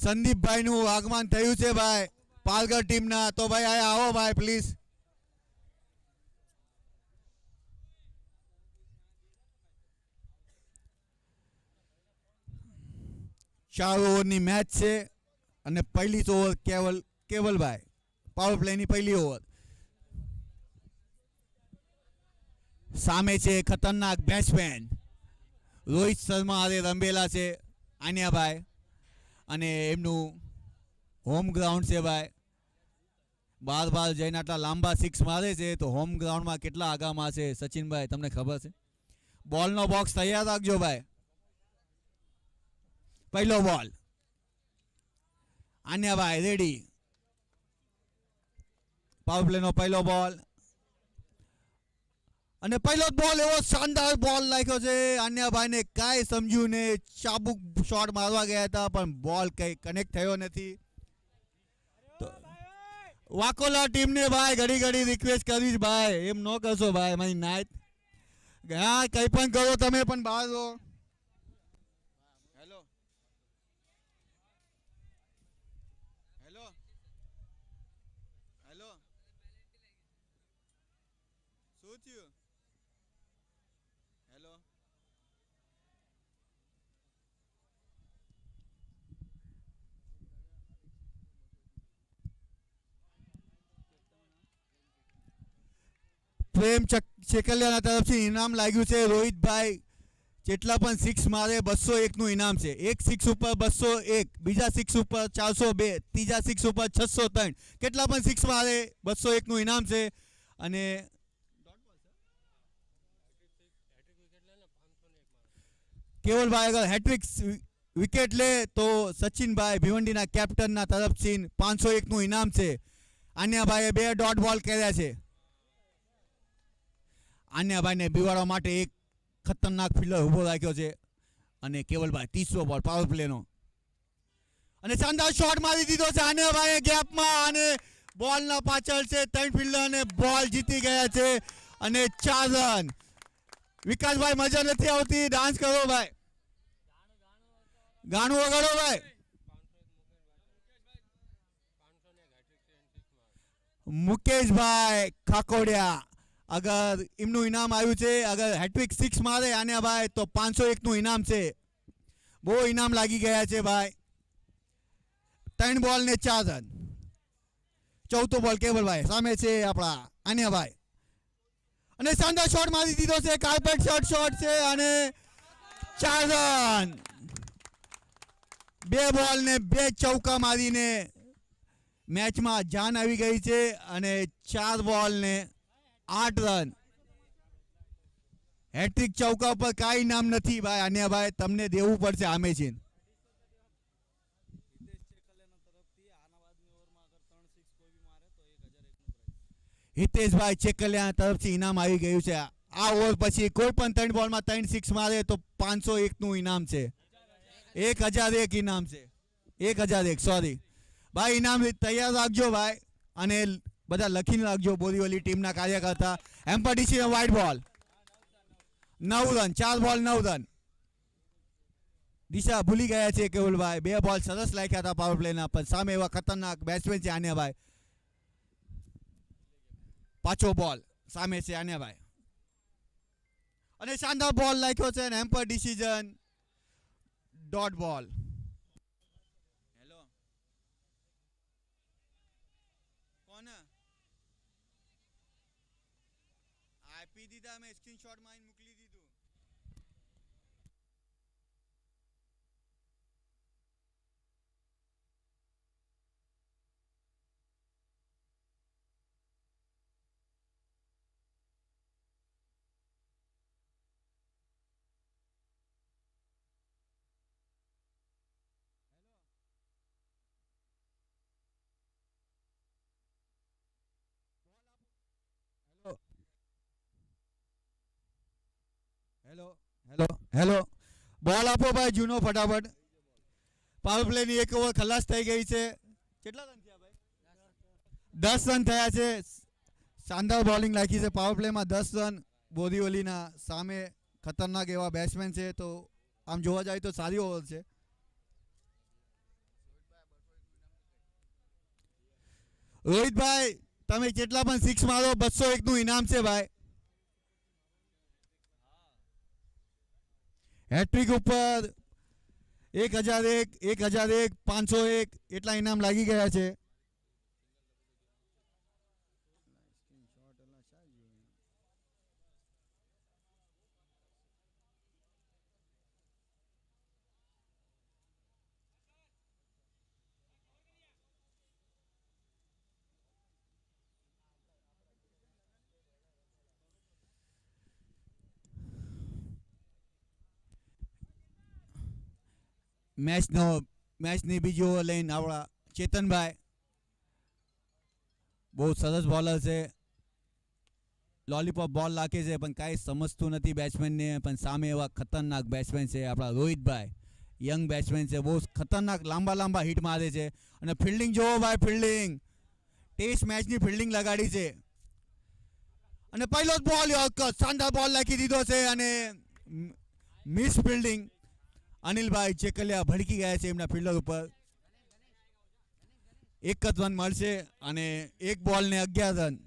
સંદીપભાઈનું આગમન થયું છે ભાઈ પાલગઢ ટીમના. તો ભાઈ આયા આવો ભાઈ પ્લીઝ. ચાર ઓવરની મેચ છે અને પહેલી ઓવર કેવલભાઈ પાવર પ્લેની પહેલી ઓવર. સામે છે ખતરનાક બેટ્સમેન રોહિત શર્મા હારે રમેલા છે આન્યાભાઈ અને એમનું હોમ ગ્રાઉન્ડ છે ભાઈ. બાર જઈને આટલા લાંબા સિક્સ મારે છે તો હોમ ગ્રાઉન્ડમાં કેટલા આગામાં છે સચિનભાઈ તમને ખબર છે. બોલનો બોક્સ તૈયાર રાખજો ભાઈ. પહેલો બોલ આન્યાભાઈ રેડી. પાવર પ્લેનો પહેલો બોલ અને પહેલો જ બોલ એવો શાનદાર બોલ નાખ્યો છે. આન્યાભાઈને કાંઈ સમજ્યું ને ચાબુક શોટ મારવા ગયા હતા પણ બોલ કઈ કનેક્ટ થયો નથી. વાકોલા ટીમને ભાઈ ઘડી રિક્વેસ્ટ કરવી ભાઈ એમ ન કરશો ભાઈ મારી નાઈટ. હા કઈ પણ કરો તમે પણ બહાર રહો. હેલો હેલો હેલો શું થયું? હેલો પ્રેમ ચેકલિયાના તરફથી ઇનામ લાગ્યું છે. રોહિતભાઈ જેટલા પણ સિક્સ મારે 201 નું ઇનામ છે. એક સિક્સ ઉપર 201, બીજા સિક્સ ઉપર 402, ત્રીજા સિક્સ ઉપર 603. કેટલા પણ સિક્સ મારે 201 નું ઇનામ છે. અને કેવલભાઈ અગર હેટ્રિક વિકેટ લે તો સચિનભાઈ ભિવંડીના કેપ્ટનના તરફથી 501 નું ઇનામ છે. આન્યાભાઈએ 2 ડોટ બોલ કર્યા છે. આન્યાભાઈને બિવાડવા માટે એક ખતરનાક ફિલ્ડર ઉભો રાખ્યો છે અને કેવલભાઈ 30રો બોલ પાવર પ્લેનો અને શાનદાર શોટ મારી દીધો છે આન્યાભાઈએ ગેપમાં અને બોલના પાછળ છે 3 ફિલ્ડર અને બોલ જીતી ગયા છે અને 4 રન. વિકાસભાઈ મજા નથી આવતી ડાન્સ કરો ભાઈ. ગાણું વગાડો ભાઈ. મુકેશભાઈ ખાકોડિયા અગર એમનું ઇનામ આવ્યું છે. અગર હેટ્રિક 6 મારે આન્યાભાઈ તો 501 નું ઇનામ છે. બહુ ઇનામ લાગી ગયા છે ભાઈ. 3 બોલ ને 4 રન. ચૌથો બોલ કેવલભાઈ સામે છે આપણા આન્યાભાઈ અને શાનદાર શોટ મારી દીધો છે. કાર્પેટ શોટ છે અને 4 રન. 2 બોલ ને 2 ચૌકા મારીને મેચમાં જાન આવી ગઈ છે અને 4 બોલ ને 8 રન. હેટ્રિક ચૌકા પર કાંઈ નામ નથી ભાઈ આન્યાભાઈ તમને દેવું પડશે આમે છે. હિતેશભાઈ ચેકલિયા તરફથી ઇનામ આવી ગયું છે. આ ઓવર પછી કોઈ પણ 3 બોલમાં 3 સિક્સ મારે તો 501 નું ઇનામ છે. 1001 ઇનામ છે. 1001 સોરી ભાઈ. ઇનામ તૈયાર રાખજો ભાઈ અને બધા લખીને રાખજો. બોરીવલી ટીમના કાર્યકર્તા. એમ્પડીસી વાઇડ બોલ 9 રન. 4 બોલ 9 રન. દિશા ભૂલી ગયા છે કેવલભાઈ. 2 બોલ સરસ લાગ્યા હતા પાવર પ્લેના પણ સામે એવા ખતરનાક બેટ્સમેન છે આન્યાભાઈ. 5ો બોલ સામે છે આન્યાભાઈ અને શાનદાર બોલ નાખ્યો છે અને એમ્પર ડિસિઝન ડોટ બોલ. હેલો કોણ આપી દીધા મેં સ્ક્રીનશોટ માં મોકલી દીધું. હેલો હેલો હેલો બોલ આપો ભાઈ જૂનો ફટાફટ. પાવર પ્લેની 1 ઓવર ખલાસ થઈ ગઈ છે. કેટલા રન થયા ભાઈ? 10 રન થયા છે. શાનદાર બોલિંગ નાખી છે પાવર પ્લેમાં. 10 રન બોરીવલીના સામે ખતરનાક એવા બેટ્સમેન છે તો આમ જોવા જાય તો સારી ઓવર છે. રોહિતભાઈ તમે જેટલા પણ સિક્સ મારો 201 નું ઇનામ છે ભાઈ. હેટ્રિક ઉપર 1001, 1001, 501 એટલા ઇનામ લાગી ગયા છે. મેચની બીજી ઓવર લઈને આપણા ચેતનભાઈ બહુ સરસ બોલર છે. લોલીપોપ બોલ નાખે છે પણ કાંઈ સમજતું નથી બેટ્સમેનને. પણ સામે એવા ખતરનાક બેટ્સમેન છે આપણા રોહિતભાઈ, યંગ બેટ્સમેન છે, બહુ ખતરનાક લાંબા હિટ મારે છે. અને ફિલ્ડિંગ જોવો ભાઈ, ફિલ્ડિંગ ટેસ્ટ મેચની ફિલ્ડિંગ લગાડી છે. અને પહેલો જ બોલ શાનદાર બોલ નાખી દીધો છે અને મિસ ફિલ્ડિંગ. અનિલભાઈ ચેકલિયા ભડકી ગયા છે એમના ફિલ્ડર ઉપર. એક જ રન મળશે અને એક બોલ ને 11 રન.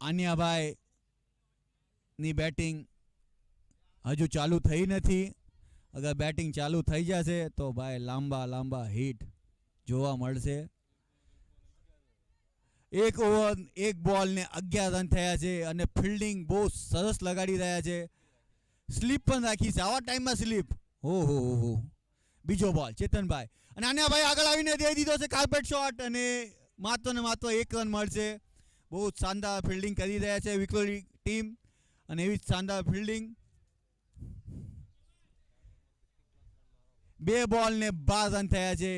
આન્યાભાઈ ની બેટિંગ હજુ ચાલુ થઈ નથી. અગર બેટિંગ ચાલુ થઈ જશે તો ભાઈ લાંબા હિટ જોવા મળશે. એક ઓવર એક બોલ ને 11 રન થયા છે અને ફિલ્ડિંગ બહુ સરસ લગાડી રહ્યા છે. સ્લીપ પણ રાખી છે આવા ટાઈમમાં સ્લીપ. હો બીજો બોલ ચેતનભાઈ અને આન્યાભાઈ આગળ આવીને દઈ દીધો છે કાર્પેટ શોટ અને માત્ર ને માત્ર 1 રન મળશે. બહુ શાનદાર ફિલ્ડિંગ કરી રહ્યા છે વિક્ટોરી ટીમ અને એવી શાનદાર ફિલ્ડિંગ. 2 બોલ ને 12 રન થયા છે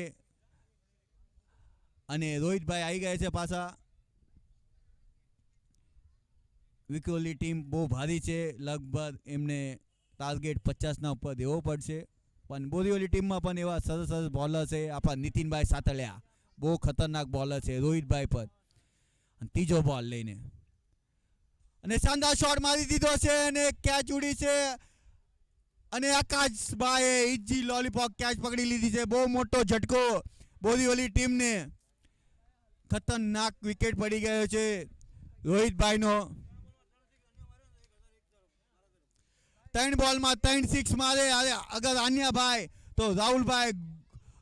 અને રોહિતભાઈ આવી ગયા છે પાછા. વિક્ટોરી ટીમ બહુ ભારી છે, લગભગ એમને ટાર્ગેટ 50 ના ઉપર દેવો પડશે. પણ બોરીવલી ટીમમાં પણ એવા સરસ બોલર છે આપણા નીતિનભાઈ સાતળિયા, બહુ ખતરનાક બોલર છે રોહિતભાઈ પર. ત્રીજો બોલ લઈને અને શાનદાર શોટ મારી દીધો છે અને કેચ ઉડી છે અને આકાશભાઈ ઇઝી લોલીપોપ કેચ પકડી લીધી છે. બહુ મોટો ઝટકો બોરીવલી ટીમને. ખતરનાક વિકેટ પડી ગયો છે રોહિતભાઈનો. 3 બોલમાં 3 સિક્સ મારે. અગર આન્યાભાઈ તો રાહુલભાઈ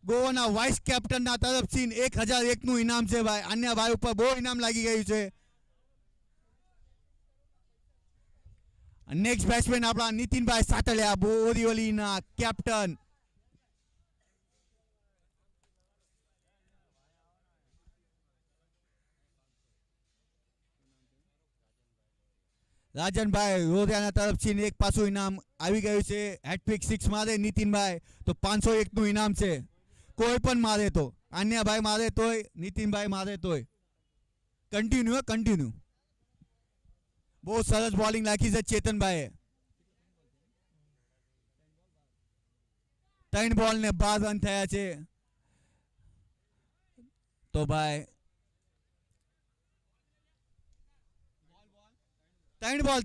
ગોવાના વાઇસ કેપ્ટનના તરફથી 1001 નું ઇનામ છે ભાઈ. આન્યાભાઈ ઉપર બહુ ઇનામ લાગી ગયું છે. નેક્સ્ટ બેટ્સમેન આપણા નીતિનભાઈ સાતળિયા, બોરીવલીના કેપ્ટન. રાજનભાઈ રોરિયાના તરફથી એક પાછું ઇનામ આવી ગયું છે. હેટ્રિક 6 મારે નીતિનભાઈ તો 501 નું ઇનામ છે. કોઈ પણ મારે તો, આન્યાભાઈ મારે તોય, નીતિનભાઈ મારે તોય. કન્ટિન્યુ. બહુ સરસ બોલિંગ નાખી છે ચેતનભાઈએ. 3 બોલ ને 12 રન થયા છે. તો ભાઈ 3 બોલ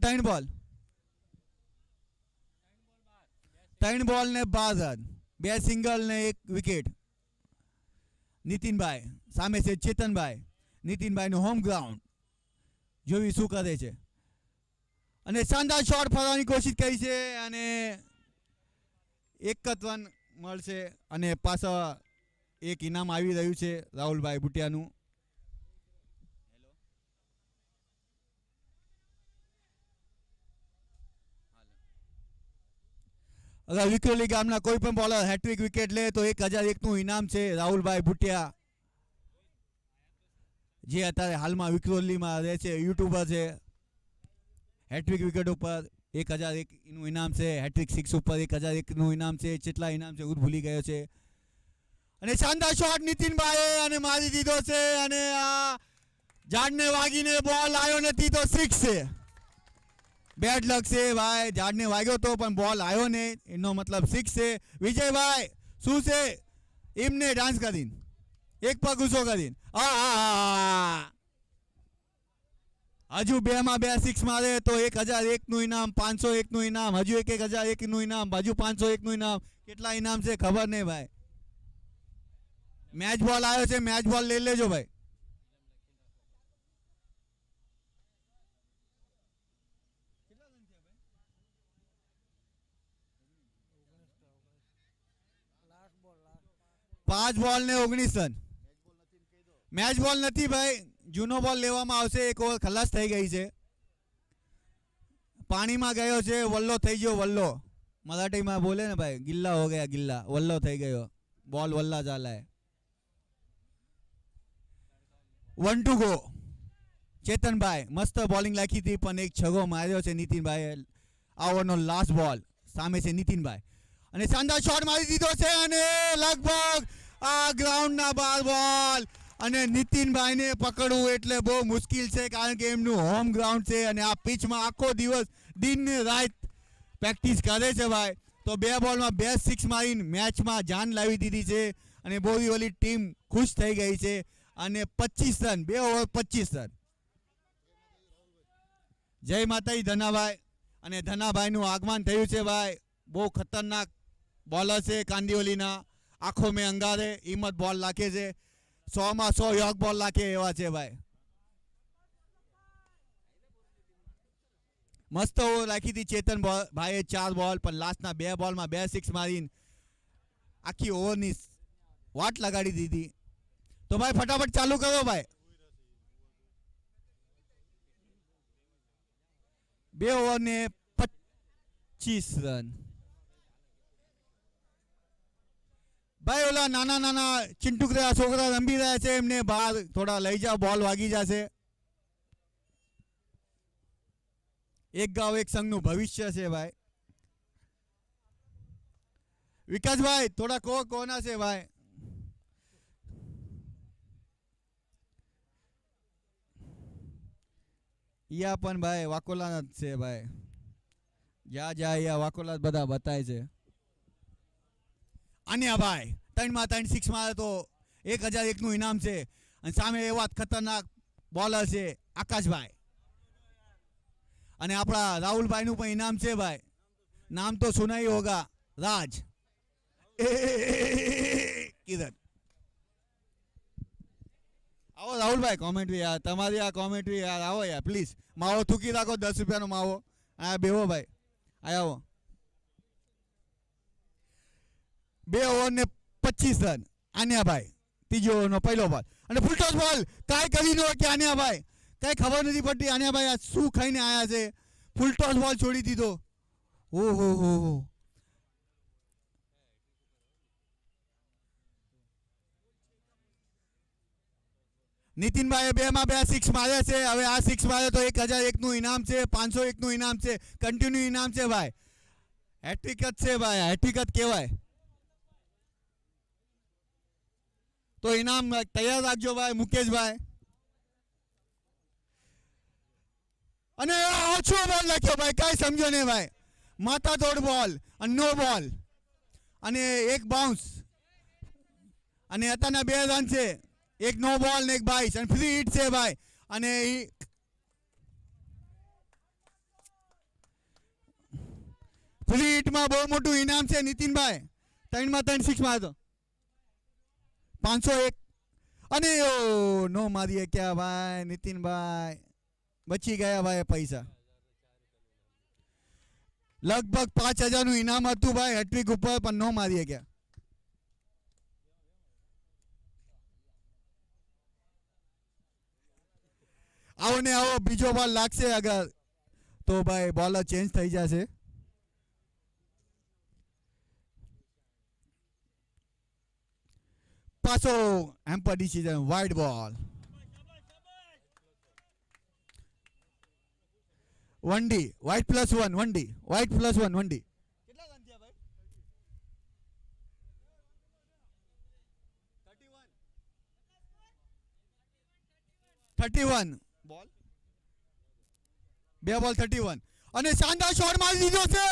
3 બોલ ને 12 રન, 2 સિંગલ ને 1 વિકેટ. નીતિનભાઈ સામે છે ચેતનભાઈ. નીતિનભાઈ નું હોમ ગ્રાઉન્ડ જોવી શું કરે છે અને શાનદાર શોટ ફરવાની કોશિશ કરી છે અને એક જ રન મળશે અને પાછા એક ઇનામ આવી રહ્યું છે રાહુલભાઈ બુટિયાનું. અગર વિક્ટોરી ગામના કોઈ પણ બોલર હેટ્રિક વિકેટ લે તો 1001 નું ઇનામ છે. રાહુલભાઈ ભુટિયા જે અત્યારે હાલમાં વિક્ટોરીમાં રહે છે, યુટ્યુબર છે. હેટ્રિક વિકેટ ઉપર 1001 નું ઇનામ છે. હેટ્રિક 6 ઉપર 1001 નું ઇનામ છે. કેટલા ઇનામ છે હું ભૂલી ગયો છે. અને શાનદાર શોટ નીતિનભાઈ અને મારી દીધો છે અને આ ઝાડને વાગીને બોલ આવ્યો નથી તો 6 છે. બેડ લક છે ભાઈ. ઝાડને વાગ્યો તો પણ બોલ આવ્યો નહીં એનો મતલબ 6 છે. વિજયભાઈ શું છે એમને ડાન્સ કરીને એક પગ ગુસ્સો કરીને હજુ બે માં બે સિક્સ મારે તો 1001 નું ઇનામ, 501 નું ઇનામ, હજુ 1001 નું ઇનામ, હજુ 501 નું ઇનામ. કેટલા ઇનામ છે ખબર નહીં ભાઈ. મેચ બોલ આવ્યો છે, મેચ બોલ લઈ લેજો ભાઈ. પાંચ બોલ ને 19 રન. મેચ બોલ નથી ભાઈ, જૂનો બોલ લેવામાં આવશે. એક ઓવર ખલાસ થઈ ગઈ છે, પાણીમાં ગયો છે, વલ્લો થઈ ગયો. વલ્લો મરાઠીમાં બોલે ને ભાઈ, ગિલ્લા હો ગયા ગિલ્લા, વલ્લો થઈ ગયો. બોલ વલ્લા ચાલે. 1 to go. ચેતનભાઈ મસ્ત બોલિંગ રાખી હતી, પણ એક છગો માર્યો છે નીતિનભાઈએ. આ ઓવરનો લાસ્ટ બોલ સામે છે નીતિનભાઈ, અને શાનદાર શોટ મારી દીધો છે, અને લગભગ આ ગ્રાઉન્ડના બાર બોલ. અને નીતિનભાઈને પકડવું એટલે બહુ મુશ્કેલ છે, કારણ કે એમનું હોમ ગ્રાઉન્ડ છે, અને આ પિચમાં આખો દિવસ દિન ને રાત પ્રેક્ટિસ કરે છે ભાઈ. તો 2 બોલમાં 2 સિક્સ મારીને મેચમાં જાન લાવી દીધી છે, અને બોરીવલી ટીમ ખુશ થઈ ગઈ છે. અને 25 રન, 2 ઓવર 25 રન. જય માતાજી ધનાભાઈ. અને ધનાભાઈનું આગમન થયું છે ભાઈ. બહુ ખતરનાક બોલર છે કાંદિવલીના. આંખો મેં અંગારે હિંમત બોલ નાખે છે, 100 માં 100 યોગ બોલ નાખે એવા છે ભાઈ. મસ્ત ઓવર રાખી હતી ચેતન ભાઈએ 4 બોલ, પણ લાસ્ટના 2 બોલમાં 2 સિક્સ મારીને આખી ઓવરની વાટ લગાડી દીધી. તો ભાઈ ફટાફટ ચાલુ કરો ભાઈ. 2 ઓવર ને 25 રન. ભાઈ ઓલા નાના નાના ચિંટુકડા છોકરા રમી રહ્યા છે, એમને બહાર થોડા લઈ જાઓ, બોલ વાગી જશે. એક ગાંવ એક સંઘનું ભવિષ્ય છે ભાઈ. વિકાસભાઈ થોડા કોના છે ભાઈ. યા પણ ભાઈ વાકોલા જ છે ભાઈ. જ્યાં જાય યા વાકોલા બધા બતાય છે. અન્ય ભાઈ 3 માં 3 સિક્સ મારે તો 1001 નું ઇનામ છે, અને સામે એવા ખતરનાક બોલર છે આકાશભાઈ, અને આપણા રાહુલભાઈ નું પણ ઇનામ છે ભાઈ. નામ તો સુનાઈ હોગા, રાજ. કિધર આવો રાહુલભાઈ, કોમેન્ટ્રી યાર તમારી, આ કોમેન્ટ્રી યાર આવો યાર પ્લીઝ. માવો થૂકી રાખો, 10 રૂપિયાનો માવો. આ બેહો ભાઈ, આવો. 2 ઓવર ને 25 રન. આન્યાભાઈ ત્રીજો ઓવરનો પહેલો બોલ, અને ફૂલટોસ બોલ. કાંઈ કરી નો કે આન્યાભાઈ, કાંઈ ખબર નથી પડતી આન્યાભાઈ આ શું ખાઈને આવ્યા છે. ફૂલટોસ બોલ છોડી દીધો. ઓહો હો. નીતિનભાઈએ 2 માં 2 સિક્સ માર્યા છે. હવે આ સિક્સ મારે તો 1001 નું ઇનામ છે, 501 નું ઇનામ છે, કન્ટિન્યુ ઇનામ છે ભાઈ. હેટ્રિક જ છે ભાઈ, હેટ્રિક જ કહેવાય. તો ઇનામ તૈયાર રાખજો ભાઈ મુકેશભાઈ. અને ઓછો બોલ નાખ્યો ભાઈ, કઈ સમજો ને ભાઈ. માથા તોડ બોલ અને નો બોલ, અને એક બાઉન્સ, અને અત્યારના 2 રન છે. એક નો બોલ ને એક 22, અને ફ્રી હિટ છે ભાઈ. અને ફ્રી હિટમાં બહુ મોટું ઇનામ છે નીતિનભાઈ. 3 માં 3 સિક્સ મારતો 501, અને નો મારીએ ક્યાં ભાઈ. નીતિનભાઈ બચી ગયા ભાઈ પૈસા. લગભગ 5000 નું ઇનામ હતું ભાઈ હેટ્રિક ઉપર, પણ નો મારીએ ક્યાં. આવો ને આવો બીજો બોલ લાગશે અગર તો ભાઈ બોલર ચેન્જ થઈ જશે. પાછો એમ્પર ડિસિઝન, વાઇડ બોલ. 1D, white +1, 1D, white +1, 1D. કેટલા રન થયા ભાઈ? 31 બોલ, 2 બોલ 31, અને શાનદાર શોટ મારી દીધો છે.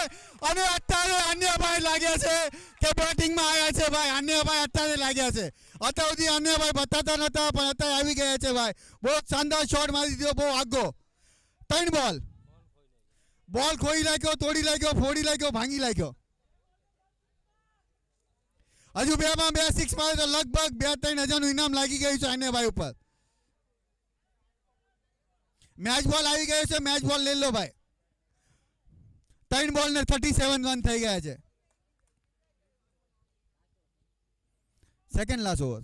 અને અત્યારે અન્યભાઈ લાગ્યા છે કે બેટિંગમાં આવ્યા છે ભાઈ. અન્યભાઈ અત્યારે લાગ્યા છે. અત્યાર સુધી અન્યભાઈ બતાતા નતા, પણ અત્યારે આવી ગયા છે ભાઈ. બહુ શાનદાર શોટ મારી દીધો, બહુ આગો. 3 બોલ ખોઈ નાખ્યો, તોડી નાખ્યો, ફોડી નાખ્યો, ભાંગી નાખ્યો. હજુ 2 માં 2 સિક્સ મારે તો લગભગ 2-3 હજારનું ઇનામ લાગી ગયું છે આને ભાઈ ઉપર. મેચ બોલ આવી ગયો છે, મેચ બોલ લઈ લો ભાઈ. 3 બોલ ને 37 રન થઈ ગયા છે. Second last over.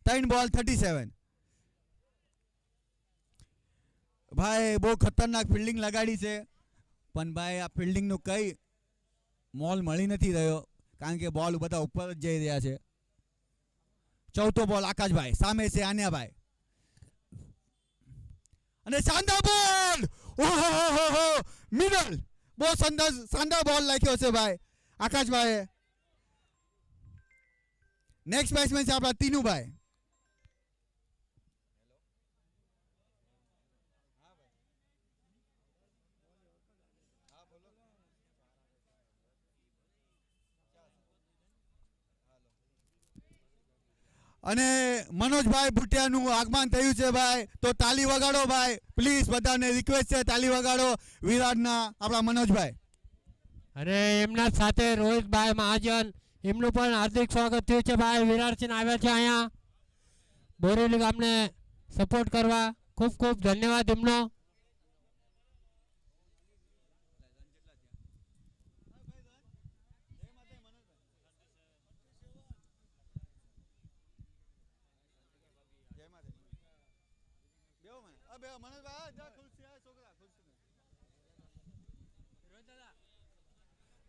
ત્રણ બોલ 37. ભાઈ બહુ ખતરનાક ફિલ્ડિંગ લગાડી છે, પણ ભાઈ આ ફિલ્ડિંગનું કઈ મોલ મળી નથી રહ્યો, કારણ કે બોલ બધા ઉપર જ જઈ રહ્યા છે. ચોથો બોલ આકાશભાઈ સામે છે આન્યાભાઈ, અને શાનદાર બોલ, ઓહો મિડલ, બહુ શાનદાર બોલ નાખ્યો છે ભાઈ આકાશભાઈ. નેક્સ્ટ બેટ્સમેન છે આપણા તીનુભાઈ. અને મનોજભાઈ ભુટિયાનું આગમન થયું છે ભાઈ, તો તાલી વગાડો ભાઈ પ્લીઝ, બધાને રિક્વેસ્ટ છે તાલી વગાડો વિરાટના આપણા મનોજભાઈ. અને એમના સાથે રોહિતભાઈ મહાજન, એમનું પણ હાર્દિક સ્વાગત થયું છે ભાઈ. વિરાટસિંહ આવ્યા છે અહીંયા બોરેલી ગામને સપોર્ટ કરવા, ખૂબ ખૂબ ધન્યવાદ એમનો.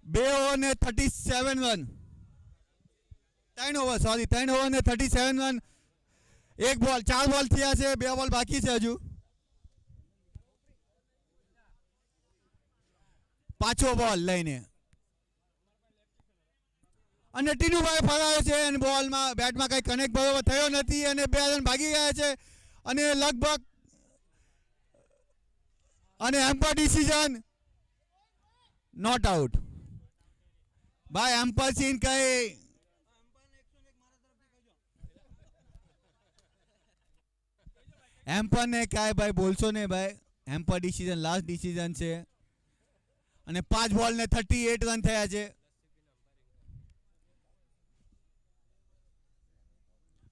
બે ઓવર ને 37 રન, 3 ઓવર ને 37 રન. એક બોલ, 4 બોલ થયા છે, 2 બોલ બાકી છે હજુ. પાછો બોલ લઈને અને ટીનુભાઈ ફરાયો છે, અને બોલમાં બેટમાં કઈ કનેક્ટ બરોબર થયો નથી, અને 2 રન ભાગી ગયા છે, અને લગભગ અને એમ્પર ડિસિઝન નોટ આઉટ. ભાઈ એમ્પર સીન કઈ એમ્પર ને કાંઈ ભાઈ બોલશો ને ભાઈ, એમ્પર ડિસિઝન લાસ્ટ ડિસિઝન છે, અને 5 બોલ ને 38 રન થયા છે.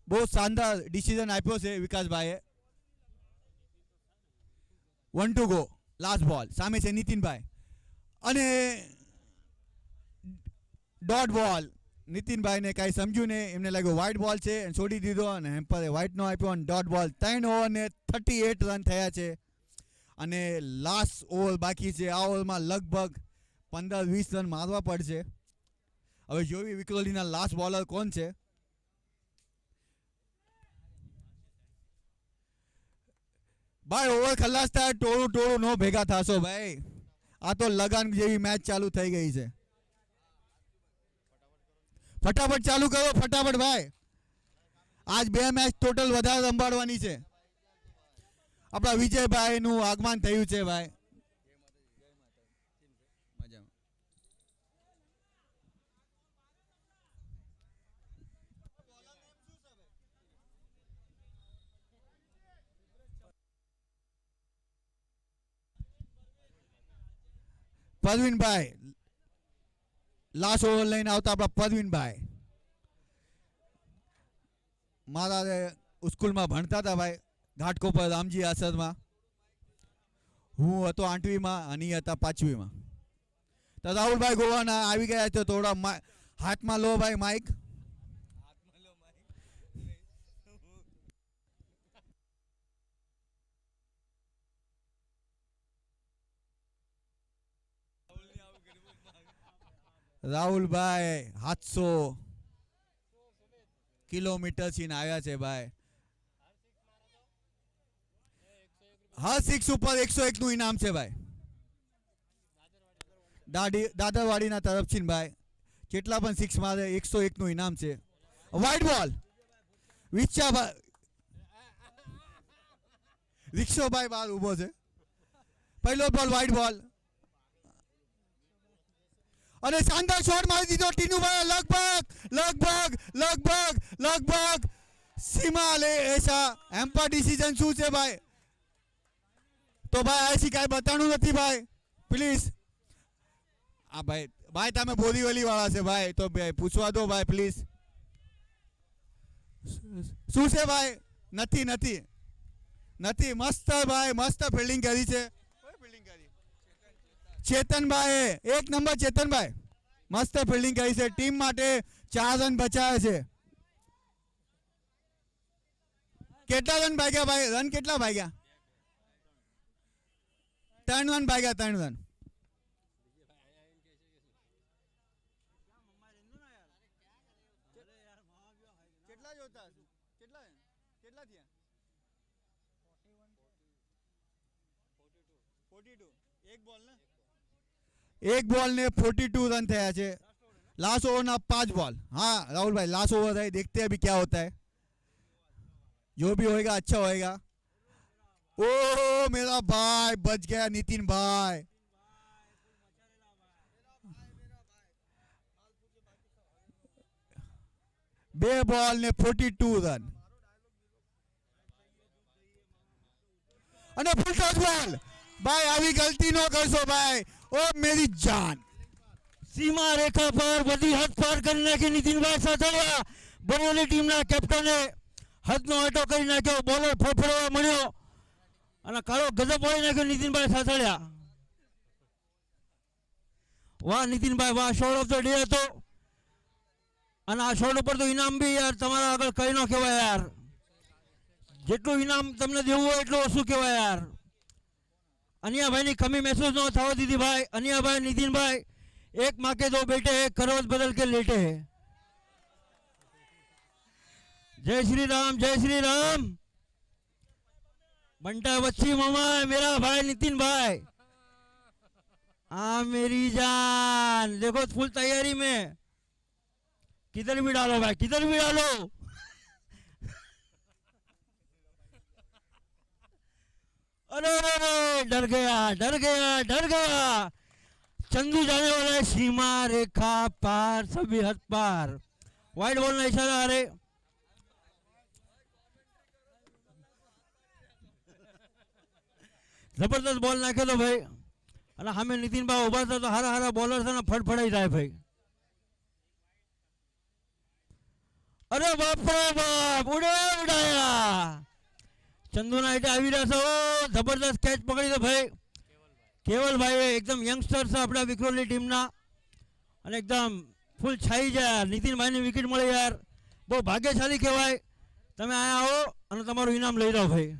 બહુ શાનદાર ડિસિઝન આપ્યો છે વિકાસભાઈએ. 1 to go, લાસ્ટ બોલ, સામે છે નીતિનભાઈ, અને ડોટ બોલ. નીતિનભાઈને કાંઈ સમજ્યું નહીં, એમને લાગ્યો વ્હાઇટ બોલ છે, છોડી દીધો, અને એમ્પરે વ્હાઇટ નો આપ્યો, અને ડોટ બોલ. 3 ઓવર ને 38 રન થયા છે, અને લાસ્ટ ઓવર બાકી છે. આ ઓવરમાં લગભગ 15-20 રન મારવા પડશે. હવે જોવી વિક્રોલીના લાસ્ટ બોલર કોણ છે. ભાઈ ઓવર ખલાસ થાય, ટોળું નો ભેગા થશો ભાઈ, આ તો લગાન જેવી મેચ ચાલુ થઈ ગઈ છે. ફટાફટ ચાલુ કરો, ફટાફટ ભાઈ. આજ 2 મેચ ટોટલ વધારે રંબાડવાની છે. આપણા વિજયભાઈ નું આગમન થયું છે ભાઈ. પરવીનભાઈ લાસ્ટ ઓવર લઈને આવતા આપણા પરવીનભાઈ, મારા સ્કૂલમાં ભણતા હતા ભાઈ, ઘાટકોપર રામજી આસરમાં. હું હતો 8વીમાં અને એ હતા 5વીમાં. તો રાહુલભાઈ ગોવાના આવી ગયા છે, થોડા હાથમાં લો ભાઈ માઇક. રાહુલભાઈ 700 કિલોમીટર થી આવ્યા છે ભાઈ. હર 6 ઉપર 101 નું ઇનામ છે ભાઈ. દાદરવાડીના તરફથી ભાઈ, જેટલા પણ 6 મારે 101 નું ઇનામ છે. વ્હાઇટ બોલ, રિક્ષોભાઈ બહાર ઉભો છે. પહેલો બોલ વ્હાઇટ બોલ, અને શાનદાર શોટ મારી દીધો ટીનુભાઈ લગભગ સીમા લે એસા એમ્પાયર ડિસિઝન શું છે ભાઈ? તો ભાઈ આથી કાંઈ બતાવવાનું નથી ભાઈ, પ્લીઝ. હા ભાઈ તમે બોરીવલી વાળા છે ભાઈ, તો ભાઈ પૂછવા દો ભાઈ પ્લીઝ. શું છે ભાઈ? નથી મસ્ત ભાઈ, મસ્ત ફિલ્ડિંગ કરી છે. ચેતનભાઈ, 1 નંબર ચેતનભાઈ, મસ્ત ફિલ્ડિંગ કરી છે. ટીમ માટે 4 રન બચાવે છે. કેટલા રન ભાગ્યા ભાઈ? રન કેટલા ભાગ્યા? 3 રન ભાગ્યા, 3 રન. કેટલા જોતા? કેટલા થયા? 42. एक बॉल ने 42 रन थे आज. लास्ट ओवर ना 5 बॉल. हाँ राहुल भाई, लास्ट ओवर है, देखते हैं अभी क्या होता है. जो भी होएगा अच्छा होएगा. ओ मेरा भाई बच गया, नितिन भाई. बे बॉल ने 42 रन અને ફૂલ ટચ બોલ. भाई આવી गलती नो करशो भाई. ओ मेरी जान. सीमा रेखा पर बड़ी हद पार કરી નાખી નીતિનભાઈ સાથડિયા. બોરેલી ટીમના કેપ્ટને હદનો આટો કરી નાખ્યો. બોલર ફફડવા મળ્યો અને કાળો ગજબ બોલી નાખ્યો નીતિનભાઈ સાથડિયા. વાહ નીતિનભાઈ વાહ, શોટ ઓફ ધ ડે હતો. અને આ શોટ ઉપર તો ઇનામ બી યાર તમારા આગળ કઈ ન કહેવાય યાર. જેટલું ઇનામ તમને દેવું હોય એટલું ઓછું કહેવાય યાર. અનિયાભાઈની કમી મહેસૂસ ન થવા દીધી ભાઈ. અનિયાભાઈ, नितिनभाई, एक माँ के 2 बेटे हैं, खरोच बदल के लेटे हैं. जय श्री राम, जय श्री राम. बंटा बच्ची मामा मेरा भाई नितिनभाई. हाँ मेरी जान, देखो फुल तैयारी में. किधर भी डालो भाई, किधर भी डालो. अरे डर गया. चंदू जाने वाला है सीमा रेखा पार, सभी हद पार. वाइड बॉल ना इशारा आ रहे. जबरदस्त बॉल नाखे तो भाई. અને સામે નીતિનભાઈ ઉભા હતા તો હારા બોલર છે ને ફડફડાઈ જાય ભાઈ. અરે બાપ રે બાપ, ઉડાયા. ચંદુના એટલે આવી રહ્યા છે. ઓ જબરદસ્ત કેચ પકડી દે ભાઈ. કેવલભાઈ એકદમ યંગસ્ટર છે આપણા વિક્રોલી ટીમના અને એકદમ ફૂલ છાઈ જાય. નીતિનભાઈની વિકેટ મળે યાર, બહુ ભાગ્યશાળી કહેવાય. તમે અહીંયા આવો અને તમારું ઇનામ લઈ જાઓ ભાઈ.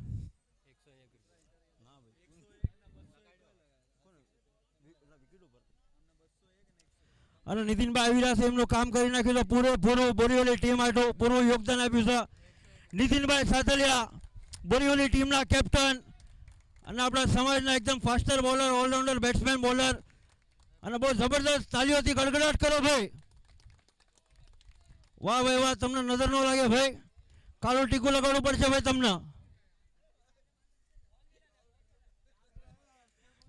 અને નીતિનભાઈ આવી રહ્યા છે, એમનું કામ કરી નાખ્યું છે પૂરેપૂરું. બોરીવલી ટીમ માટે પૂરું યોગદાન આપ્યું છે નીતિનભાઈ સાતલિયા, બોરીવલી ટીમના કેપ્ટન અને આપણા સમાજના એકદમ faster bowler, allrounder batsman bowler. અને બહુ જબરદસ્ત તાલીઓથી ગડગડાટ કરો ભાઈ. વાહ ભાઈ વાહ, તમને નજર ન લાગે ભાઈ. કાળું ટીકું લગાડવું પડશે ભાઈ તમને.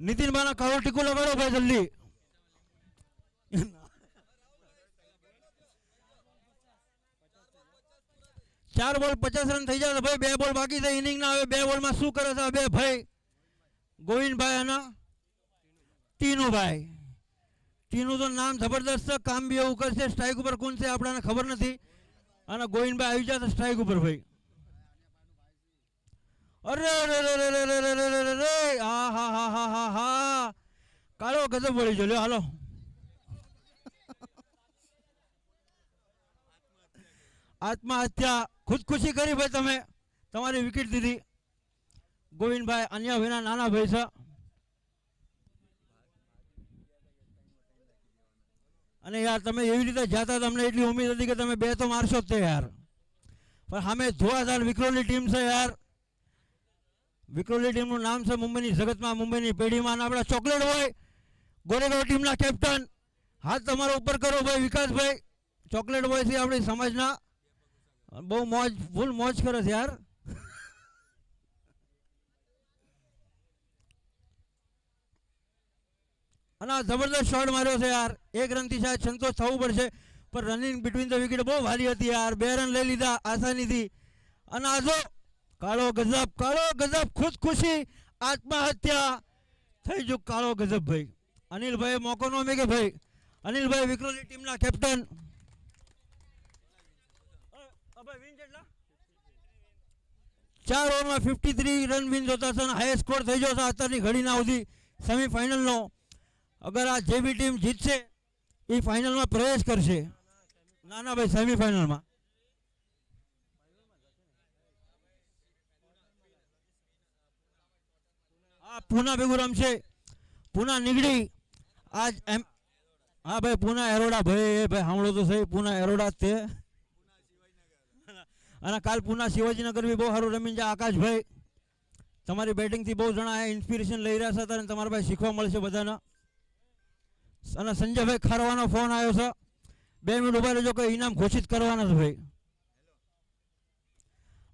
નીતિનભાઈના કાળું ટીકું લગાડો ભાઈ જલ્દી. 4 બોલ 50 રન થઈ જાય ભાઈ. 2 બોલ બાકી છે ઇનિંગ ના. હવે 2 બોલમાં શું કરે છે બે ભાઈ? ગોવિંદભાઈ અને ટીનુભાઈ. ટીનું તો નામ જબરદસ્ત છે, કામ બી એવું કરશે. સ્ટ્રાઇક ઉપર કોણ છે આપણને ખબર નથી. અને ગોવિંદભાઈ આવી જાય તો સ્ટ્રાઇક ઉપર ભાઈ. અરે હા હા હા હા હા હા, કાળો ગજબ વળી જો. હાલો આત્મહત્યા, ખુદકુશી કરી ભાઈ તમે. તમારી વિકેટ દીધી. ગોવિંદભાઈ અન્ય ભાઈના નાના ભાઈ છે. અને યાર તમે એવી રીતે જાતા, તમને એટલી ઉમ્મીદ હતી કે તમે 2 તો મારશો જ તે યાર. પણ સામે ધોળાધાર વિક્રોલી ટીમ છે યાર. વિક્રોલી ટીમનું નામ છે મુંબઈની જગતમાં, મુંબઈની પેઢીમાં. આપણા ચોકલેટ હોય ગોરેગાંવ ટીમના કેપ્ટન. હાથ તમારો ઉપર કરો ભાઈ વિકાસભાઈ. ચોકલેટ હોય છે આપણી સમાજના. બહુ મોજ, ફૂલ મોજ કરે છે યાર. અને આ જબરદસ્ત શોટ માર્યો છે યાર. 1 રનથી શાયદ સંતોષ થવું પડશે, પણ રનિંગ બિટવીન ધ વિકેટ બહુ ભારી હતી યાર. 2 રન લઈ લીધા આસાનીથી. અને આ જો કાળો ગજબ ખુદકુશી આત્મહત્યા થઈ જો કાળો ગજબ ભાઈ. અનિલભાઈ મોકો નો મેકે ભાઈ. અનિલભાઈ વિક્રોલી ટીમના કેપ્ટન. 4 ઓવરમાં 53 રન વિન જોતા છે અને હાઈએસ્ટ સ્કોર થઈ ગયો છે અત્યારની ઘડીના સુધી સેમીફાઇનલનો. અગર આ જે બી ટીમ જીતશે એ ફાઇનલમાં પ્રવેશ કરશે. ના ના ભાઈ, સેમીફાઇનલમાં. હા, પૂના ભેગું રમશે. પૂના નીકળી આજ એમ. હા ભાઈ, પૂના એરોડા ભાઈ સાંભળો તો સહી, પૂના એરોડા જ તે. અને કાલ પૂના શિવાજીનગર બી બહુ સારું રમીને જાય. આકાશભાઈ, તમારી બેટિંગથી બહુ જણા ઇન્સ્પિરેશન લઈ રહ્યા હતા અને તમારા ભાઈ શીખવા મળશે બધાને. અને સંજયભાઈ ખારવાનો ફોન આવ્યો છે. 2 મિનિટ ઉભા રહેજો, કોઈ ઇનામ ઘોષિત કરવાના છે ભાઈ.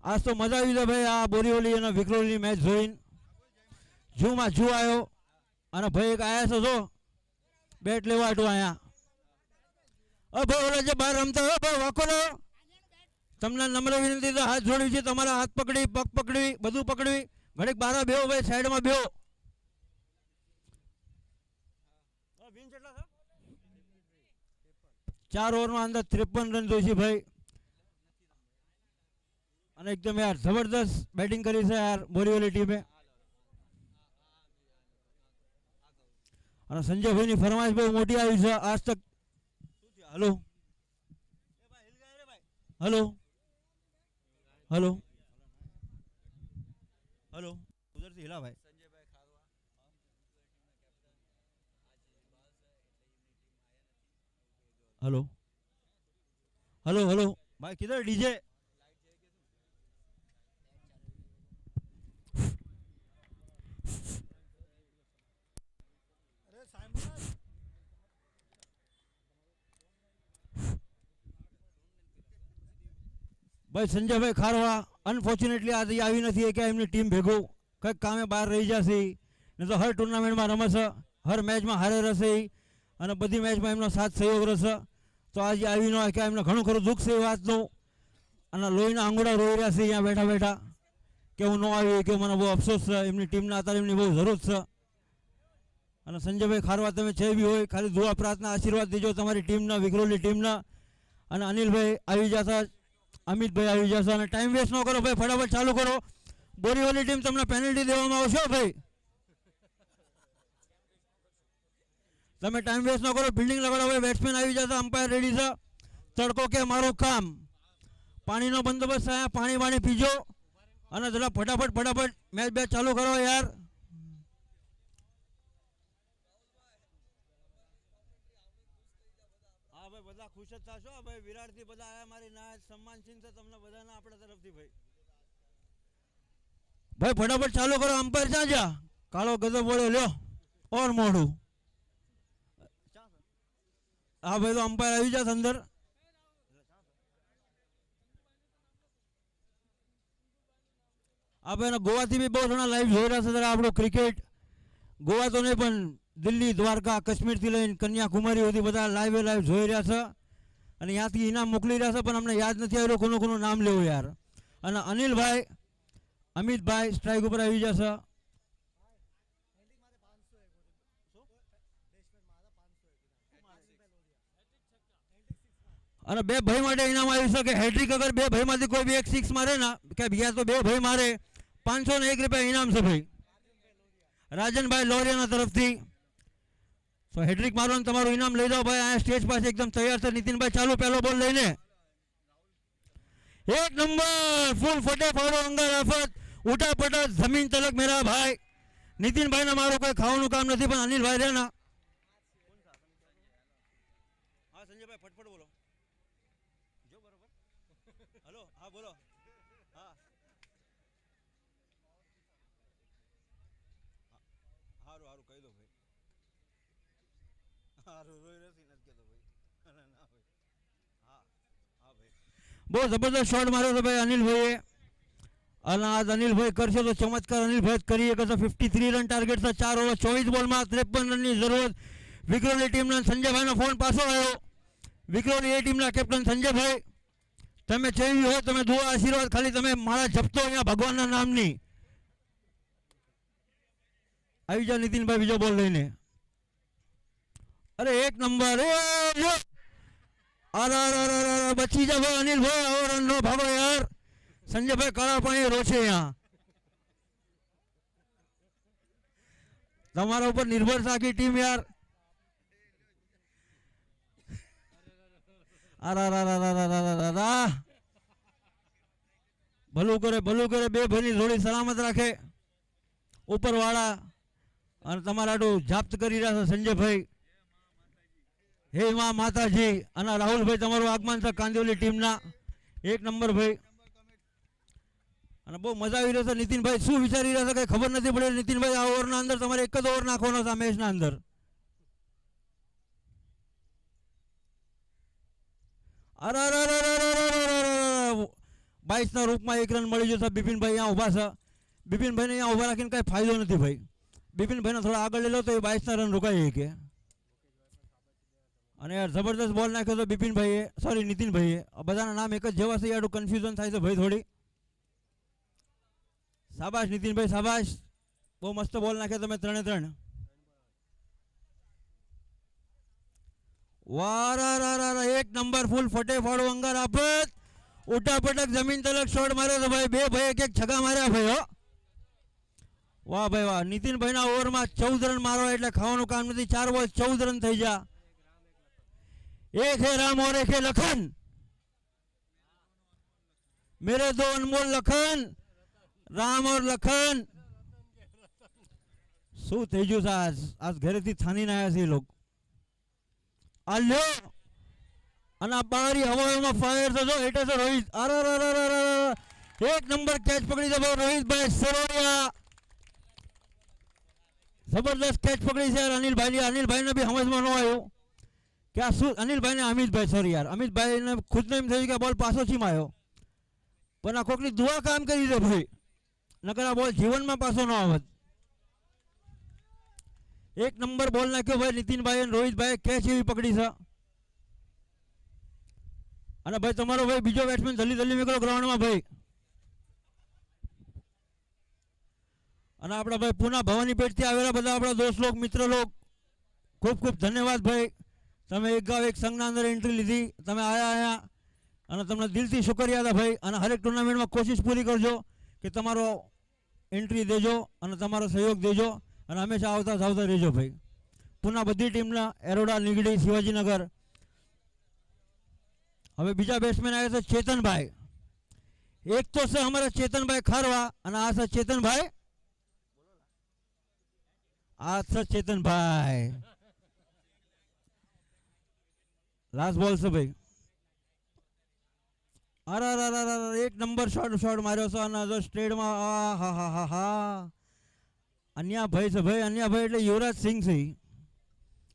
આજ તો મજા આવી છે ભાઈ આ બોરીવલી અને વિક્રોલીની મેચ જોઈને. જૂમાં જૂ આવ્યો અને ભાઈ એક આવ્યા છે જો બેટ લેવા હાટું અહીંયા. ભાઈ ઓલા જે બહાર રમતા હોય ભાઈ વાકોલો, તમને નમ્ર વિનંતી છે, હાથ જોડવી છે તમારા. હાથ પકડી, પગ પકડવી, બધું પકડવી. ઘડીક બહાર બેહો ભાઈ, સાઈડમાં બેહો. 4 ઓવરમાં અંદર 53 રન જોઈશે ભાઈ. અને એકદમ યાર જબરદસ્ત બેટિંગ કરી છે યાર બોરીવલી ટીમે. અને સંજયભાઈની ફરમાઈશ બહુ મોટી આવી છે આજ તક. હલો હલો હલો હલો ઉધરથી હિલા ભાઈ. हेलो हेलो हेलो भाई, किधर डीजे? ભાઈ સંજયભાઈ ખારવા અનફોર્ચ્યુનેટલી આજે આવી નથી કે એમની ટીમ ભેગું કંઈક કામે બહાર રહી જશે. ને તો હર ટુર્નામેન્ટમાં રમશે, હર મેચમાં હારે રહેશે અને બધી મેચમાં એમનો સાથ સહયોગ રહેશે. તો આજે આવી ન હોય કે એમને ઘણું ખરું દુઃખ છે એ વાતનું. અને લોહીના આંગળા રોઈ રહ્યા છે અહીંયા બેઠા બેઠા કે હું ન આવી, કે મને બહુ અફસોસ છે. એમની ટીમના અત્યારે એમની બહુ જરૂર છે. અને સંજયભાઈ ખારવા તમે જે બી હોય ખાલી દુઆ પ્રાર્થના આશીર્વાદ દીજો તમારી ટીમના, વિક્રોલી ટીમના. અને અનિલભાઈ આવી જશે, અમિતભાઈ આવી જશે. અને ટાઈમ વેસ્ટ ન કરો ભાઈ, ફટાફટ ચાલુ કરો. બોરીવલી ટીમ તમને પેનલ્ટી દેવામાં આવશે ભાઈ. તમે ટાઈમ વેસ્ટ ન કરો, બિલ્ડિંગ લગાડો ભાઈ. બેટ્સમેન આવી જશે, અમ્પાયર રેડી છે. તડકો કે મારું કામ. પાણીનો બંદોબસ્ત થાય, પાણી પીજો અને જરા ફટાફટ મેચ ચાલુ કરો યાર. હા ભાઈ, બધા ખુશ જ થશો ભાઈ. વિરાટથી બધા આયા, મારી ના સન્માનચિહ્ન છે તમને બધાના આપણા તરફથી ભાઈ. ભાઈ ફટાફટ ચાલુ કરો. અમ્પાયર ક્યાં જા? કાળો ગજબ બોલ્યો, લ્યો ઓર મોઢું. હા ભાઈ, તો અમ્પાયર આવી જશે અંદર. આપણે ગોવાથી બી બહુ જણા લાઈવ જોઈ રહ્યા છે આપણું ક્રિકેટ. ગોવા તો નહીં પણ દિલ્હી, દ્વારકા, કાશ્મીરથી લઈને કન્યાકુમારી સુધી બધા લાઈવ જોઈ રહ્યા છે. અને ત્યાંથી ઇનામ મોકલી રહ્યા છે, પણ અમને યાદ નથી આવ્યું કોનું નામ લેવું યાર. અને અનિલભાઈ, અમિતભાઈ સ્ટ્રાઇક ઉપર આવી જશે. અને 2 ભાઈ માટે ઇનામ આવ્યું છે કે હેટ્રિક અગર 2 ભાઈમાંથી કોઈ બી એક 6 મારે ના કે બીજા તો 2 ભાઈ મારે 501 રૂપિયા ઇનામ છે ભાઈ. રાજનભાઈ લોરિયાના તરફથી. તો હેટ્રિક મારવાનું તમારું ઇનામ લઈ જાઓ ભાઈ. અહીંયા સ્ટેજ પાસે એકદમ તૈયાર છે નીતિનભાઈ. ચાલુ પહેલો બોલ લઈને 1 નંબર ફૂલ ફટે ફાડો અંગર આફત ઉઠા પટા જમીન તલક મેરા ભાઈ. નીતિનભાઈને મારું કોઈ ખાવાનું કામ નથી, પણ અનિલભાઈ રેના. હા સંજયભાઈ ફટફટ બોલો. જો બરોબર. હલો હા બોલો. હા હારું હારું કહી દો ભાઈ. હારું રોઈ નથી કહેતો ભાઈ. ના ભાઈ. હા હા ભાઈ, બહુ જબરદસ્ત શોટ માર્યો હતો ભાઈ અનિલભાઈએ. અને આજ અનિલભાઈ કરશે તો ચમત્કાર અનિલભાઈ જ કરી શકે છે. 53 રન ટાર્ગેટ છે, 4 ઓવર 24 બોલમાં 53 રનની જરૂરત. વિક્રોલી ટીમના સંજયભાઈનો ફોન પાછો આવ્યો. વિક્રોલી એ ટીમના કેપ્ટન સંજયભાઈ, તમે ચેવી હો, તમે દુઆ આશીર્વાદ ખાલી તમે મારા જપતો અહીંયા ભગવાનના નામની. આવી જાઓ નીતિનભાઈ બીજો બોલ લઈને. અરે એક નંબર, બચી જાવ અનિલભાઈ, આવો રન નો ભાગો યાર. સંજયભાઈ કાળા પાણી રોશે અહીંયા. તમારા ઉપર નિર્ભર છે આખી ટીમ યાર. ભલું કરે ભલું કરે, બે ભાઈની જોડી સલામત રાખે ઉપરવાળા. અને તમારા આટલું જાપ્ત કરી રહ્યા છે સંજયભાઈ. હે મા માતાજી. અને રાહુલભાઈ તમારું આગમન છે કાંદિવલી ટીમના, એક નંબર ભાઈ. અને બહુ મજા આવી રહ્યો છે. નીતિનભાઈ શું વિચારી રહ્યા છે કઈ ખબર નથી પડે. નીતિનભાઈ આ ઓવરના અંદર તમારે એક જ ઓવર નાખવાનો છે આ મેચના અંદર. અરે 22ના રૂપમાં 1 રન મળી જશે. બિપિનભાઈ અહીંયા ઊભા છે. બિપિનભાઈને અહીંયા ઊભા રાખીને કઈ ફાયદો નથી ભાઈ. બિપિનભાઈને થોડા આગળ લઈ લો તો એ 22ના રન રોકાઈ કે. અને યાર જબરદસ્ત બોલ નાખ્યો તો બિપિનભાઈએ, સોરી નીતિનભાઈએ. બધાના નામ એક જ જેવા છે યાર, કન્ફ્યુઝન થાય છે ભાઈ થોડી. શાબાશ નીતિનભાઈ શાબાશ, બહુ મસ્ત બોલ નાખ્યા તમે 3-3. વારા એક નંબર ફૂલ ફટે ફાડો અંગાર આપત. ઉટાપટક જમીન તલક શોટ માર્યો તો ભાઈ. બે ભાઈ એક છગ્ગા માર્યા ભાઈ હો. વાહ ભાઈ વાહ. નીતિનભાઈના ઓવરમાં 14 રન મારો એટલે ખાવાનું કામ નથી. 4 બોલ 14 રન થઈ જા. एक है राम और एक है लखन, मेरे दो अनमोल लखन, राम और लखन. શું થઈ ગયું છે આજ ઘરેથી થાનીને આવ્યા છે એ લોકો. આ લ્યો અને આ બારી હવામાં ફાયર થતો એટલે તો રોહિત. અરે એક નંબર કેચ પકડી દો રોહિતભાઈ સરોડિયા. જબરદસ્ત કેચ પકડી છે અનિલભાઈ. અનિલભાઈને બી સમજમાં ન આવ્યું કે આ શું. અનિલભાઈને અમિતભાઈ, સોરી યાર, અમિતભાઈને ખુદને એમ થયું કે બોલ પાછો છીમાયો, પણ આ કોકની દુઆ કામ કરી દે ભાઈ, નકર આ બોલ જીવનમાં પાછો ન આવત. એક નંબર બોલ નાખ્યો ભાઈ નીતિનભાઈ અને રોહિતભાઈ. કેચ એવી પકડી છે. અને ભાઈ તમારો ભાઈ બીજો બેટ્સમેન જલ્દી નીકળો ગ્રાઉન્ડમાં ભાઈ. અને આપણા ભાઈ પુના ભવાની પેટથી આવેલા બધા આપણા દોસ્ત લોક, મિત્ર લોક, ખૂબ ખૂબ ધન્યવાદ ભાઈ. તમે એક ગાંવ એક સંઘના અંદર એન્ટ્રી લીધી, તમે આયા અને તમને દિલથી શુક્રિયા હતા ભાઈ. અને હરેક ટુર્નામેન્ટમાં કોશિશ પૂરી કરજો કે તમારો એન્ટ્રી દેજો અને તમારો સહયોગ દેજો અને હંમેશા આવતા જાવતા રહેજો ભાઈ. પુના બધી ટીમના એરોડા, નીગડી, શિવાજીનગર. હવે બીજા બેટ્સમેન આવ્યા છે ચેતનભાઈ. એક તો છે અમારા ચેતનભાઈ ખારવા અને આ છે ચેતનભાઈ, આ છે ચેતનભાઈ. લાસ્ટ બોલ છે ભાઈ. અરે એક નંબર શોટ માર્યો છે અને જો સ્ટ્રેટમાં. હા અન્યા ભાઈ છે ભાઈ. અન્યા ભાઈ એટલે યુવરાજ સિંહ છે.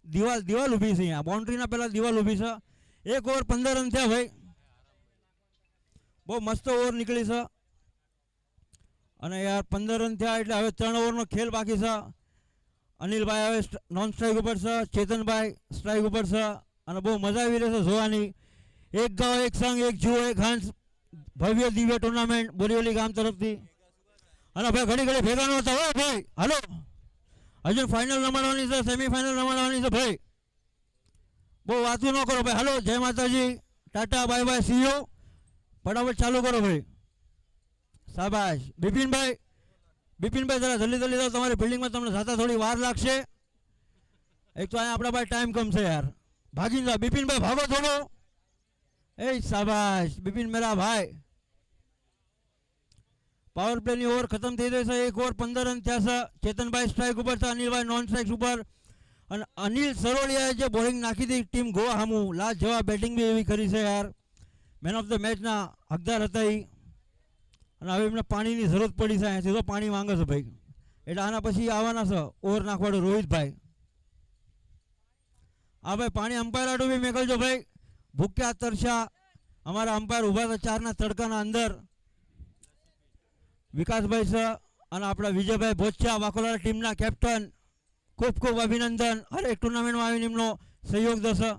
દિવાલ ઊભી છે અહીંયા, બાઉન્ડ્રીના પહેલા દિવાલ ઊભી છે. 1 ઓવર 15 રન થયા ભાઈ. બહુ મસ્ત ઓવર નીકળી છે. અને યાર 15 રન થયા એટલે હવે 3 ઓવરનો ખેલ બાકી છે. અનિલભાઈ હવે નોન સ્ટ્રાઇક ઉપર છે, ચેતનભાઈ સ્ટ્રાઇક ઉપર છે. અને બહુ મજા આવી રહી છે જોવાની. એક ગાંવ એક સંઘ એક જુઓ એક હંસ, ભવ્ય દિવ્ય ટુર્નામેન્ટ બોરીવલી ગામ તરફથી. અને ભાઈ ઘડી ભેગા નહોતા હો ભાઈ. હાલો હજુ ફાઇનલ રમાડવાની છે, સેમીફાઇનલ રમાડવાની છે ભાઈ. બહુ વાતું ન કરો ભાઈ. હાલો જય માતાજી, Tata bye bye, C you. ફટાફટ ચાલુ કરો ભાઈ. શાબાશ બિપિનભાઈ. બિપિનભાઈ જરા જલ્દી જાઓ, તમારી બિલ્ડિંગમાં તમને જતા થોડી વાર લાગશે. એક તો અહીંયા આપણા ભાઈ ટાઈમ કમ છે યાર. ભાગી જાઓ બિપિનભાઈ, ભાગો થોડો. એ શાબાશ બિપિન મેરા ભાઈ. પાવર પ્લેની ઓવર ખતમ થઈ ગઈ છે. 1 ઓવર 15 રન થયા છે. ચેતનભાઈ સ્ટ્રાઇક ઉપર છે, અનિલભાઈ નોન સ્ટ્રાઇક ઉપર. અને અનિલ સરોડિયાએ જે બોલિંગ નાખી હતી ટીમ ગોવા સામું, લાસ્ટ જવાબ બેટિંગ બી એવી કરી છે યાર. મેન ઓફ ધ મેચના હકદાર હતા એ. અને હવે એમને પાણીની જરૂરત પડી છે. અહીંયાથી તો પાણી માંગે છે ભાઈ. એટલે આના પછી આવવાના છે ઓવર નાખવાડો રોહિતભાઈ. હા ભાઈ પાણી અમ્પાયર આડું બી મેકલજો ભાઈ. ભૂખ્યા તરસ્યા અમારા અમ્પાયર ઊભા હતા 4ના તડકાના અંદર. વિકાસભાઈ સર અને આપણા વિજયભાઈ ભોચા વાકોલા ટીમના કેપ્ટન ખૂબ ખૂબ અભિનંદન. હરેક ટુર્નામેન્ટમાં આવીને એમનો સહયોગ થશે.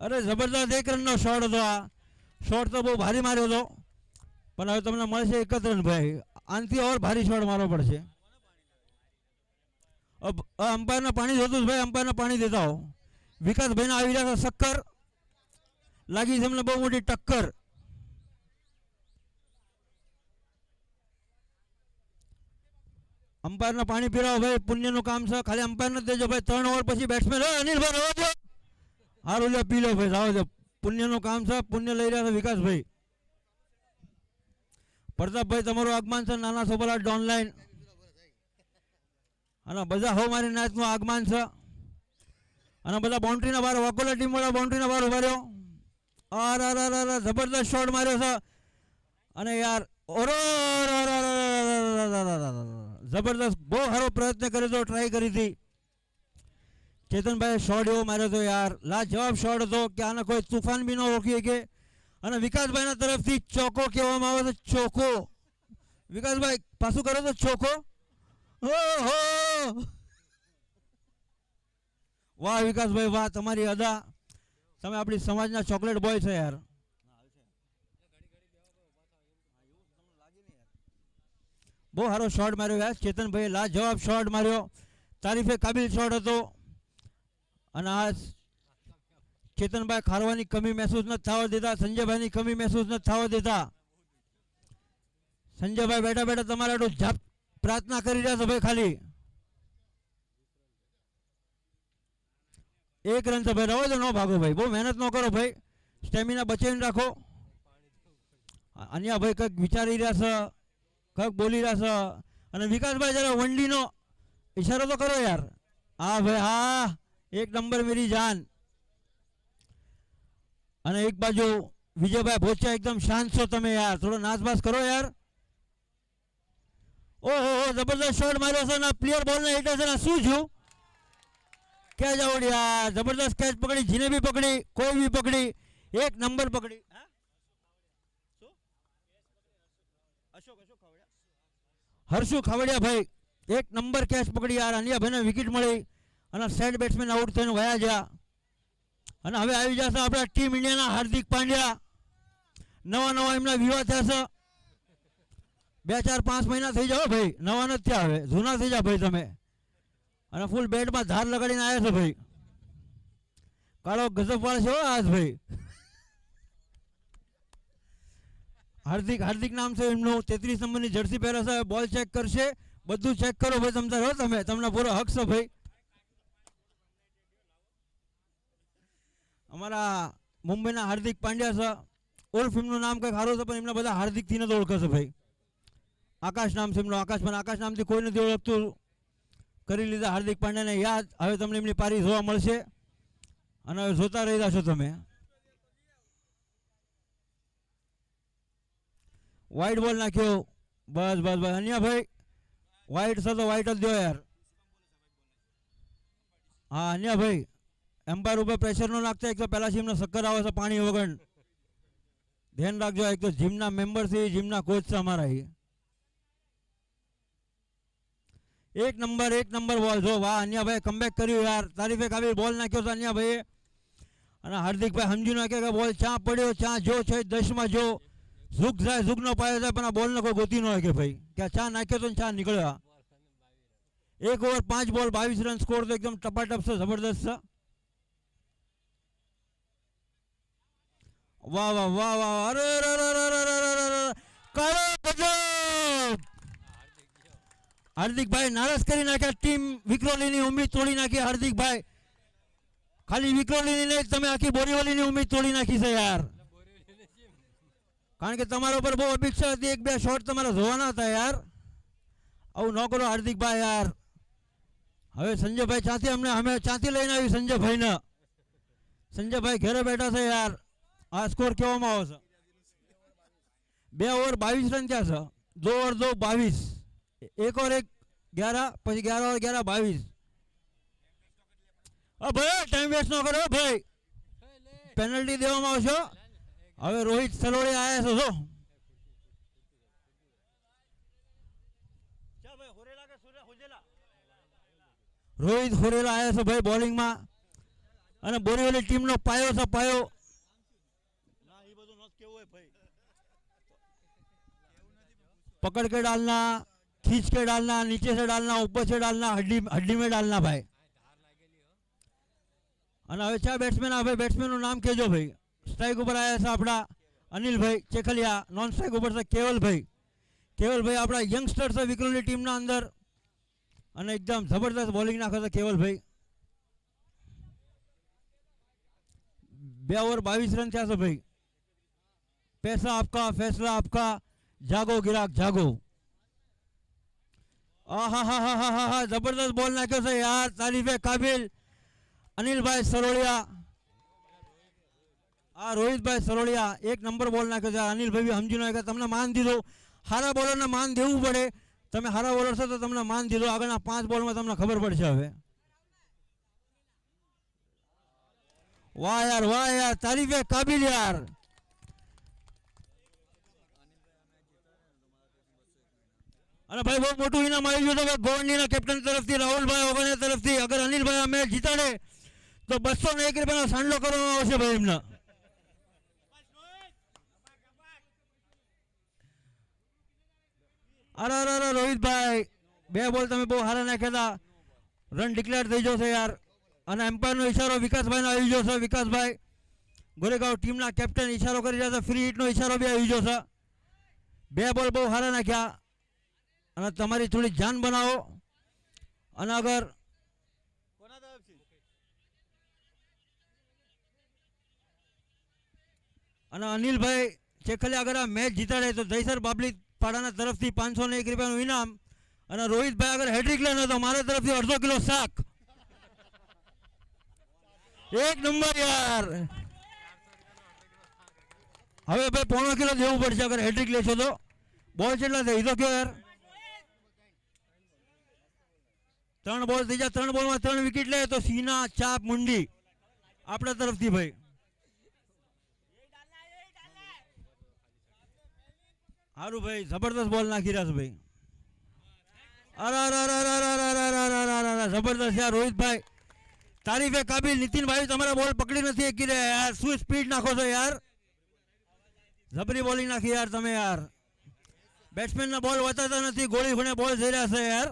અરે જબરદસ્ત એક રનનો શોટ હતો. આ શોટ તો બહુ ભારી માર્યો હતો, પણ હવે તમને મળશે 1 રન ભાઈ. આનાથી ઓર ભારી શોટ મારવો પડશે. અમ્પાયરને પાણી જોતું ભાઈ, અમ્પાયરને પાણી દેતા હો. વિકાસભાઈને આવી રહ્યા છે શક્કર, લાગી છે એમને બહુ મોટી ટક્કર. અમ્પાયરને પાણી પીરાવો ભાઈ, પુણ્યનું કામ છે. ખાલી અમ્પાયરને દેજો ભાઈ. 3 ઓવર પછી બેટ્સમેન અનિલભાઈ રહો છો. હારું લે, પી લો ભાઈ, રાવ દો. પુણ્યનું કામ છે, પુણ્ય લઈ રહ્યા છે વિકાસભાઈ. પ્રતાપભાઈ તમારું આગમન છે, નાના સોબલા ઓનલાઈન અને બધા હો મારી નાચનું આગમન છે. અને બધા બાઉન્ડ્રીના બહાર, વાકોલા ટીમ વાળા બાઉન્ડ્રીના બહાર ઉભા રહ્યો. અરે જબરદસ્ત શોટ માર્યો છે. અને યાર જબરદસ્ત બહુ સારો પ્રયત્ન કર્યો હતો, ટ્રાય કરી હતી. ચેતનભાઈ શોટ એવો માર્યો હતો યાર, લાજવાબ શોટ હતો કે આને કોઈ તુફાન બી ન રોકી શકે. અને વિકાસભાઈના તરફથી ચોકો કહેવામાં આવે છે, ચોકો. વિકાસભાઈ પાછું કરો તો ચોકો. ઓહો વાહ વિકાસભાઈ વાહ, તમારી અદા. તમે આપણી સમાજના ચોકલેટ બોય છે યાર. બહુ સારો શોટ માર્યો યાર ચેતનભાઈ, લાજવાબ શોટ માર્યો. તારીફે કાબિલ શોટ હતો. અને આ ચેતનભાઈ ખારવાની કમી મહેસૂસ નથી થવા દેતા, સંજયભાઈની કમી મહેસૂસ નથી થવા દેતા. સંજયભાઈ બેઠા બેઠા તમારા જાપ પ્રાર્થના કરી રહ્યા છો ભાઈ. ખાલી 1 રન છે ભાઈ, રહો તો ન ભાગો ભાઈ, બહુ મહેનત ન કરો ભાઈ, સ્ટેમિના બચાવીને રાખો. અન્ય ભાઈ કંઈક વિચારી રહ્યા છે, કંઈક બોલી રહ્યા છે. અને વિકાસભાઈ જરા વંડીનો ઈશારો તો કરો યાર. હા ભાઈ હા, 1 નંબર મેરી જાન. અને એક બાજુ વિજયભાઈ ભોચા એકદમ શાંત છો તમે યાર, થોડો નાચબાસ કરો યાર. ઓહો જબરદસ્ત શોટ માર્યો છે. ના પ્લેયર બોલ ને હિટર છે. શું થયું? કેચ આઉટ યાર, જબરદસ્ત કેચ પકડી, જીને બી પકડી, કોઈ બી પકડી, 1 નંબર પકડી. હર્ષુ ખાવડિયા ભાઈ 1 નંબર કેચ પકડી યાર. અન્ય ભાઈને વિકેટ મળી અને સેટ બેટ્સમેન આઉટ થઈને વયા ગયા. અને હવે આવી જશે આપણા ટીમ ઇન્ડિયાના હાર્દિક પાંડ્યા. નવા એમના વિવાહ થયા છે. 2 4 5 મહિના થઈ જાઓ ભાઈ, નવા નથી થયા, હવે જૂના થઈ જાઓ ભાઈ તમે. અને ફૂલ બેટમાં ધાર લગાડીને આવ્યા છે ભાઈ. કાળો ગજબ વાળો છે આજ ભાઈ. હાર્દિક નામ છે એમનું. 33 નંબરની જર્સી પહેરે છે. બોલ ચેક કરશે, બધું ચેક કરો ભાઈ. તમને પૂરો હક છે ભાઈ. અમારા મુંબઈના હાર્દિક પાંડ્યા છે. ઉર્ફ એમનું નામ કંઈક સારું છે, પણ એમના બધા હાર્દિકથી નથી ઓળખે ભાઈ. આકાશ નામ છે એમનું, આકાશ, પણ આકાશ નામથી કોઈ નથી ઓળખતું. કરી લીધા હાર્દિક પાંડ્યાને યાદ. હવે તમને એમની પારી જોવા મળશે અને હવે જોતા રહી જશો તમે. વાઇટ બોલ નાખ્યો. બસ અન્ય ભાઈ વાઇટ છે તો વાઇટ જ દો યાર. હા અન્ય ભાઈ એમ્પાયર ઉપર પ્રેશર ન નાખતા. એક તો પહેલા જીમને ચક્કર આવે છે પાણી વગર, ધ્યાન રાખજો. એક તો જીમના મેમ્બર છે, જીમના કોચ છે અમારા. 1 નંબર બોલ જો. વાહ અન્ય ભાઈ કમબેક કર્યું યાર. તારીફે કાબિલ બોલ નાખ્યો છે અન્ય ભાઈ. અને હાર્દિકભાઈ સમજી નાખે કે બોલ ચા પડ્યો, ચા જો છે 10માં જો. ઝુક જાય, ઝુક નો પાયો જાય, પણ આ બોલને કોઈ ગોતી ન હોય કે ભાઈ કે ચા નાખ્યો તો ચા નીકળ્યો. 1 ઓવર 5 બોલ 22 રન સ્કોર તો એકદમ ટપાટપ છે, જબરદસ્ત છે. વાહ અરે કાળો ગજબ. હાર્દિકભાઈ નારાજ કરી નાખ્યા. ટીમ વિક્રોલીની ઉમ્મીદ તોડી નાખી હાર્દિકભાઈ. ખાલી વિક્રોલીની નહીં, તમે આખી બોરીવલીની ઉમ્મીદ તોડી નાખી છે યાર. કારણ કે તમારા ઉપર બહુ અપેક્ષા હતી, 1 2 શોટ તમારા જોવાના હતા યાર. આવું ન કરો હાર્દિકભાઈ યાર. હવે સંજયભાઈ અમે ચાંથી લઈને આવી સંજયભાઈને. સંજયભાઈ ઘરે બેઠા છે યાર. આ સ્કોર કહેવામાં આવે છે. 2 ઓવર 22 રન થયા છે. 2 ઓવર 2 22, 1 ઓવર 1 11, પછી 11 ઓવર 11 22. ભાઈ ટાઈમ વેસ્ટ ન કરો ભાઈ, પેનલ્ટી દેવામાં આવશે. હવે રોહિત સલોડિયા આયા છો જો રોહિત હોરેલા આયા છે ભાઈ બોલિંગમાં અને બોરીવલી ટીમનો પાયો છે પાયો पकड़ के डालना, खींच के डालना, नीचे से डालना, ऊपर से डालना, हड्डी हड्डी में डालना भाई। અને હવે ચા બેટ્સમેન આવે બેટ્સમેનનું નામ કહેજો ભાઈ। સ્ટ્રાઇક ઉપર આવ્યા છે આપણા અનિલભાઈ ચેખલિયા, નોન સ્ટ્રાઇક ઉપર છે કેવલભાઈ આપણા યંગસ્ટર છે વિક્રોલી ટીમના અંદર અને એકદમ જબરદસ્ત બોલિંગ નાખે છે કેવલભાઈ। 2 ઓવર 22 રન થયા છે ભાઈ। पैसा आपका फैसला आपका, जागो गिराक जागो। आहा जबरदस्त बॉल नाख्यो छे यार, तारीफे काबिल अनिल भाई सरोड़िया। आ रोहित भाई सरोड़िया एक नंबर बॉल नाख्यो छे। अनिल भाई समजी लो के तमने मान दीधो। हारा बॉलर ने मान देवू पड़े। तमे हारा बॉलर छो तो तमने मान दीधो। आगळना 5 बॉल में तमने खबर पड़शे। हवे वाह यार तारीफे काबिल यार। અને ભાઈ બહુ મોટું ઇનામ આવી ગયું છે ગોવર્નીના કેપ્ટન તરફથી, રાહુલભાઈ ઓગણિયા તરફથી। અગર અનિલભાઈ આ મેચ જીતાડે તો 201 રૂપિયાનો સાંડલો કરવામાં આવશે ભાઈ એમને। અરે રોહિતભાઈ 2 બોલ તમે બહુ સારા નાખ્યા હતા, રન ડિક્લેર થઈ જશે યાર। અને એમ્પાયરનો ઈશારો વિકાસભાઈનો આવી ગયો છે। વિકાસભાઈ ગોરેગાંવ ટીમના કેપ્ટન ઈશારો કરી રહ્યા છે। ફ્રી હિટનો ઈશારો બી આવી ગયો છે। 2 બોલ બહુ સારા નાખ્યા અને તમારી થોડી જાન બનાવો। અને અગર અને અનિલભાઈ ચેખલિયા અગર આ મેચ જીતાડે તો દહીસર બાબલી પાડાના તરફથી 501 રૂપિયાનું ઇનામ અને રોહિતભાઈ અગર હેટ્રિક લે તો મારા તરફથી 1/2 કિલો શાક। એક નંબર યાર। હવે ભાઈ 1/4 કિલો દેવું પડશે અગર હેટ્રિક લેશો તો। બોલ કેટલા થઈ તો કયો યાર? 3 બોલ થઈ જાય। 3 બોલમાં 3 વિકેટ લે તો સીના ચાપ મુંડી આપણા તરફથી ભાઈ। હારું ભાઈ જબરદસ્ત બોલ નાખી રહ્યા છે ભાઈ। અરે જબરદસ્ત યાર રોહિતભાઈ, તારીફે કાબિલ। નીતિનભાઈ તમારા બોલ પકડી નથી શકી રહ્યા યાર, શું સ્પીડ નાખો છો યાર, જબરી બોલિંગ નાખી યાર તમે યાર। બેટ્સમેનના બોલ વતાતા નથી, ગોળી ખૂણે બોલ જઈ રહ્યા છે યાર।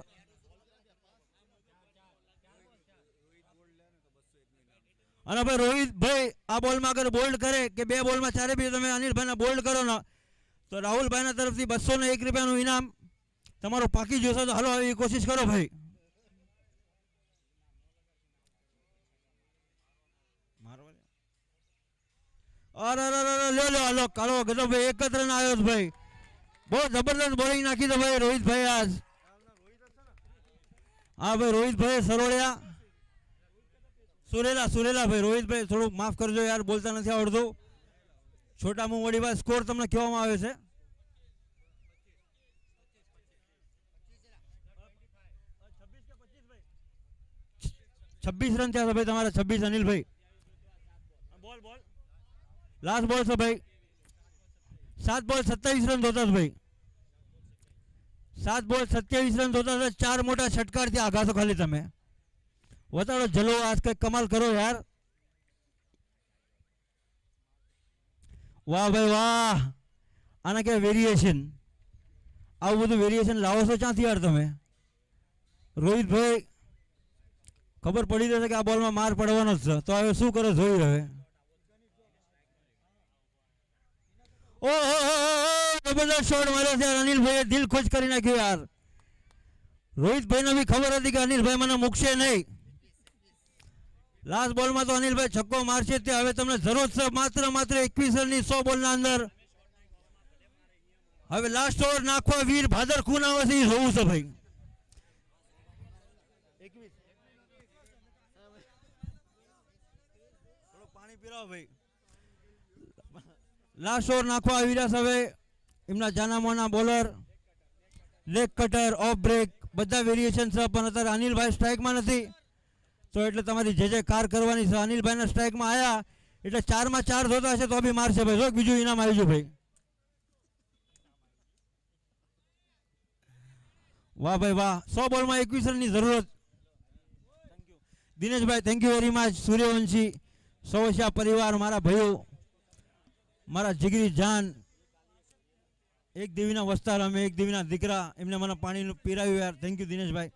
અને ભાઈ રોહિતભાઈ આ બોલમાં અગર બોલ્ડ કરે કે 2 બોલમાં ચારે બી તમે અનિલભાઈને બોલ્ડ કરો ને તો રાહુલભાઈના તરફથી 201 રૂપિયાનું ઇનામ તમારો પાકી જશે। તો હાલો આવી કોશિશ કરો ભાઈ। અરે લો હાલો કાળો ગધો ભાઈ 1 જ રન આવ્યો ભાઈ। બહુ જબરદસ્ત બોલિંગ નાખી તો ભાઈ રોહિતભાઈ આજ। હા ભાઈ રોહિતભાઈ સરોડિયા સુરેલા ભાઈ। રોહિતભાઈ થોડુંક માફ કરજો યાર, બોલતા નથી આવડતું। છોટા મું વડી ભાઈ સ્કોર તમને કહેવામાં આવે છે। छब्बीस रन થયા છે ભાઈ તમારા। 26 અનિલભાઈ। लास्ट बॉल से भाई 7 बॉल 27 रन होता भाई। 7 बॉल 27 रन होता था। 4 मोटा छटकार थी आघा तो खाली तमे बताओ जलो आज कई कमाल करो यार। वाह भाई वाह, आना क्या वेरिएशन, आव બધું વેરિએશન લાવો છો ક્યાંથી યાર તમે? રોહિત ભાઈ ખબર પડી જશે કે આ બોલમાં માર પડવાનો જ છે, તો હવે શું કરો જોઈ હવે। ओहो जबरदस्त शॉट मार्यो यार अनिल भाई, दिल खुश कर नाख्यो यार। रोहित भाई ने भी खबर थी कि अनिल भाई मैंने मुकशे नहीं। लास्ट बॉल में तो अनिल भाई छक्को मारशे ते हवे तमने जरूरत है मात्र 21 रन ની 100 बॉल ना अंदर। हवे लास्ट ओवर नाखवा वीर भादर खून आवे छे जोवुं छे भाई। 21 थोड़ो पानी पीराओ भाई। लास्ट ओवर नाखवा આવી રહ્યા છે હવે એમના જાનામાના bowler, leg cutter, off break બધા વેરિએશન છે। પણ અત્યારે અનિલભાઈ સ્ટ્રાઇકમાં નથી તો એટલે તમારી જે કાર કરવાની છે। અનિલભાઈના સ્ટ્રાઇકમાં આવ્યા એટલે 4માં 4 જોતા હશે તો બી મારશે ભાઈ. જો બીજું ઇનામ આવી ગયું ભાઈ. વાહ ભાઈ વાહ. 100 બોલમાં 21 રનની જરૂરત. Dineshbhai thank you very much. Suryavanshi, સૌશા પરિવાર, મારા ભાઈઓ, મારા જીગરી જાન, એક દેવીના વસ્તાર અમે, એક દેવીના દીકરા, એમને મને પાણીનું પીરાવ્યું યાર. Thank you Dineshbhai.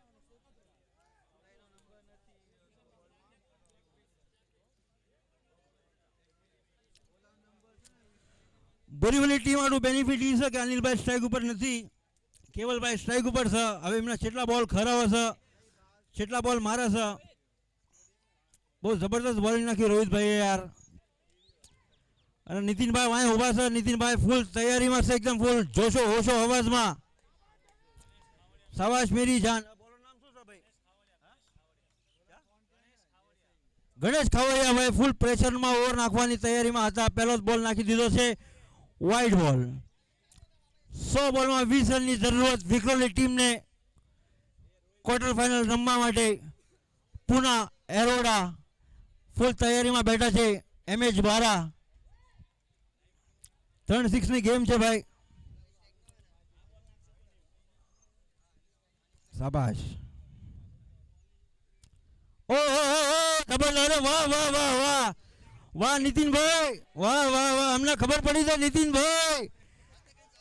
Borivali team વાળું બેનિફિટ એ છે કે અનિલભાઈ સ્ટ્રાઇક ઉપર નથી, કેવલભાઈ સ્ટ્રાઇક ઉપર છે. હવે એમના કેટલા બોલ ખરાવે છે, કેટલા બોલ મારે છે. બહુ જબરદસ્ત બોલિંગ નાખી રોહિતભાઈએ યાર. અને નીતિનભાઈ વાંહે ઊભા છે. નીતિનભાઈ ફૂલ તૈયારીમાં છે, એકદમ ફૂલ જોશો હોશો અવાજમાં. શાબાશ મેરી જાન. ગણેશ ખાવડિયા ભાઈ ફૂલ પ્રેશરમાં ઓવર નાખવાની તૈયારીમાં હતા. પહેલો જ બોલ નાખી દીધો છે, વાઇડ બોલ. 100 બોલમાં 20 રનની જરૂરત વિક્રોલી ટીમને ક્વાર્ટર ફાઇનલ રમવા માટે. પુના એરોડા ફૂલ તૈયારીમાં બેઠા છે. એમએચ બારા 3-6ની ગેમ છે ભાઈ. શાબાશ. ઓહો જબરદસ્ત. વાહ વાહ વાહ વાહ વાહ નીતિનભાઈ, વાહ વાહ વાહ. અમને ખબર પડી છે નીતિનભાઈ,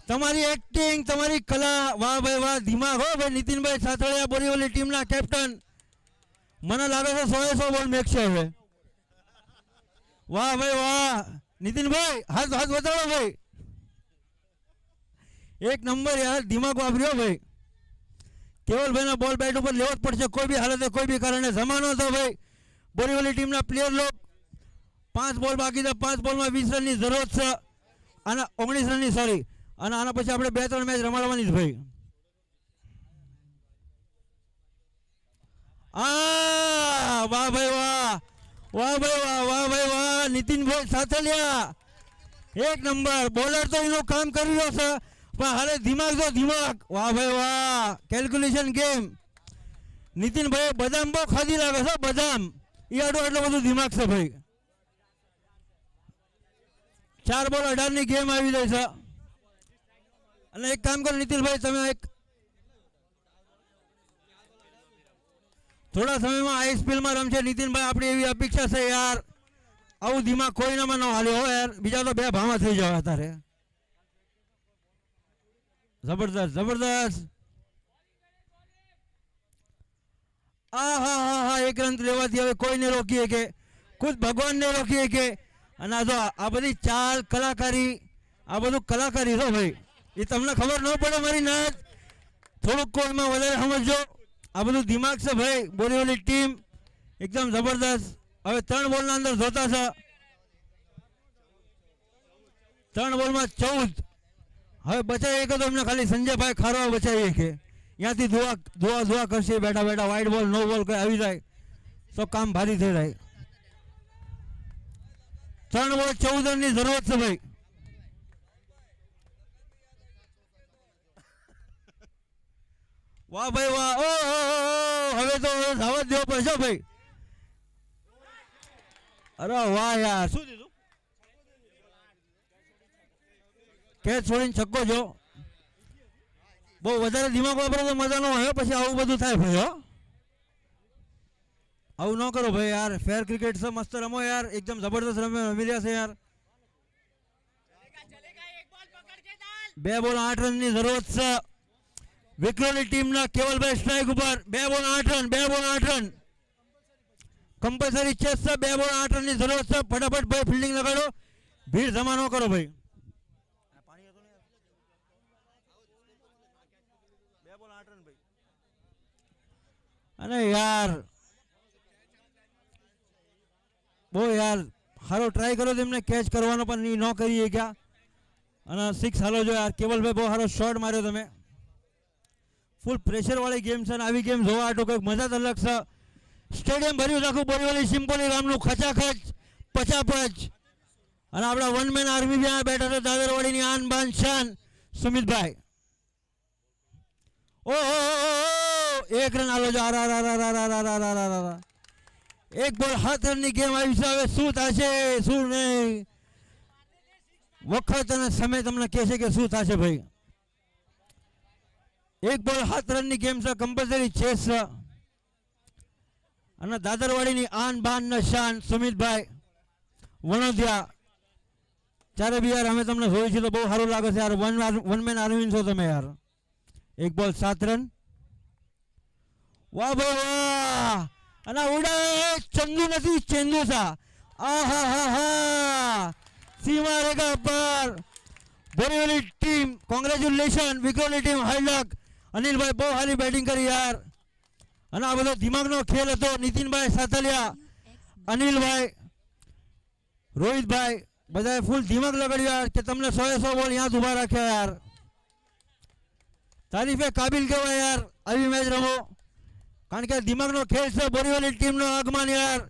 તમારી એક્ટિંગ, તમારી કલા, વાહ ભાઈ વાહ. દિમાગ હો ભાઈ. નીતિનભાઈ સાથળિયા બોરીવલી ટીમના કેપ્ટન. મને લાગે છે 100 બોલ મેકશે હવે. વાહ ભાઈ વાહ. નીતિનભાઈ હાથ હાથ બતાવો ભાઈ. એક નંબર યાર, દિમાગ વાપર્યો ભાઈ. કેવલભાઈના બોલ બેટ ઉપર લેવો જ પડશે કોઈ બી હાલતે, કોઈ બી કારણે. જમાનો હતો ભાઈ. બોરીવલી ટીમના પ્લેયર લોક 5 બોલ બાકી છે. 5 બોલમાં 20 રનની જરૂરત છે. આના 19 રનની સોરી. અને આના પછી આપણે 2-3 મેચ રમાડવાની જ ભાઈ. વાહ ભાઈ વાહ, વાહ ભાઈ વાહ, વાહ ભાઈ વાહ. નીતિનભાઈ સાથલિયા એક નંબર. બોલર તો એનું કામ કરી રહ્યો છે, પણ હાલે દિમાગ તો દિમાગ. વાહ ભાઈ વાહ. Calculation game. નીતિનભાઈ બદામ બહુ ખાધી લાગે છે, બદામ. એ આટલું એટલું બધું દિમાગ છે ભાઈ. 4 બોલ 18ની ગેમ આવી જાય છે. અને એક કામ કરો નીતિનભાઈ, તમે એક થોડા સમયમાં આઈએસપીએલમાં રમશે નીતિનભાઈ. આપણી એવી અપેક્ષા છે યાર. આવું દિમાગ કોઈનામાં ન હાલ્યો હો યાર. બીજા તો 2 ભામાં થઈ જવા તારે. જબરદસ્ત જબરદસ્ત. હા એક રન લેવાથી હવે કોઈને રોકીએ કે, ખુદ ભગવાનને રોકીએ કે. અને આ જો આ બધી ચાલ કલાકારી, આ બધું કલાકારી છે ભાઈ. એ તમને ખબર ન પડે મારી નાચ. થોડુંક કોઈમાં વધારે સમજો. આ બધું દિમાગ છે ભાઈ. બોરીવલી ટીમ એકદમ જબરદસ્ત. હવે 3 બોલના અંદર જોતા છે. 3 બોલમાં 14. હવે બચાવી કે તો અમને ખાલી સંજયભાઈ ખારવા બચાવીએ કે ત્યાંથી દુઆ કરશે બેઠા બેઠા. વાઇડ બોલ નો બોલ કઈ આવી જાય તો કામ ભારી થઈ જાય. 3 બોલ 14 રનની જરૂરત છે ભાઈ. વાહ ભાઈ વાહ. ઓ હવે તો ધાવત દેવો પડશે ભાઈ. અરે વાહ યાર, શું દીધું? કેચ છોડીને છક્કો જો. બહુ વધારે દિમાગ વાપરો તો મજા ન આવે. પછી આવું બધું થાય ભાઈ. હો આવું ન કરો ભાઈ યાર. ફેર ક્રિકેટ છે, મસ્ત રમો યાર. એકદમ જબરદસ્ત રમી રહ્યા છે યાર. 2 બોલ 8 રનની જરૂરત છે વિક્રોલી ટીમના. કેવલભાઈ સ્ટ્રાઇક ઉપર. 2 બોલ 8 રન, 2 બોલ 8 રન કમ્પલસરી ચેસ છે. 2 બોલ 8 રનની જરૂરત છે. ફટાફટ ભાઈ ફિલ્ડિંગ લગાડો. ભીડ જમા ન કરો ભાઈ. 2 બોલ 8 રન ભાઈ. અને યાર બહુ યાર સારો ટ્રાય કર્યો તેમને કેચ કરવાનો, પણ ન કરીએ ગયા. અને 6 હાલો જો યાર. કેવલભાઈ બહુ સારો શોટ માર્યો તમે. ફૂલ પ્રેશર વાળી ગેમ છે. અને આવી ગેમ જોવા આટલું કંઈક મજા જ અલગ છે. સ્ટેડિયમ ભર્યું રાખું બોરીવલી સિમ્પલી રામનું ખચાખચ પચાપચ. અને આપણા 1 મેન આર્મી બી બેઠા છે. દાદરવાડીની આન બાન શાન સુમિતભાઈ. ઓહો 1 રન હાલો જો. એક બોલ 7 રનની ગેમ આવી છે. હવે શું થશે શું નહીં, વખત અને સમય તમને કહે છે કે શું થશે ભાઈ. એક બોલ 7 રનની ગેમ છે, કમ્પલસરી ચેસ છે. અને દાદરવાડીની આન બાન ને શાન સુમિતભાઈ વણોદિયા, ચારે બી યાર અમે તમને જોયું છે તો બહુ સારું લાગે છે યાર. વન મેન આર્મી છો તમે યાર. એક બોલ 7 રન. વાહ ભાઈ વાહ. અને ઉડા ચંદુ નથી ચેન્દુ સા. આહા હા હા, સીમા રેખા પર Borivali team. Congratulation Vikhroli team. હાઈલક અનિલભાઈ બહુ સારી બેટિંગ કરી યાર. અને આ બધો દિમાગનો ખેલ હતો. નીતિનભાઈ સાતલિયા, અનિલભાઈ, રોહિતભાઈ બધાએ ફૂલ દિમાગ લગાડ્યું યાર કે તમને 100 બોલ યાદ ઊભા રાખ્યા યાર. તારીફે કાબિલ કહેવાય યાર આવી મેચ રમો, કારણ કે દિમાગનો ખેલ છે બોરીવલી ટીમનો આગમન યાર.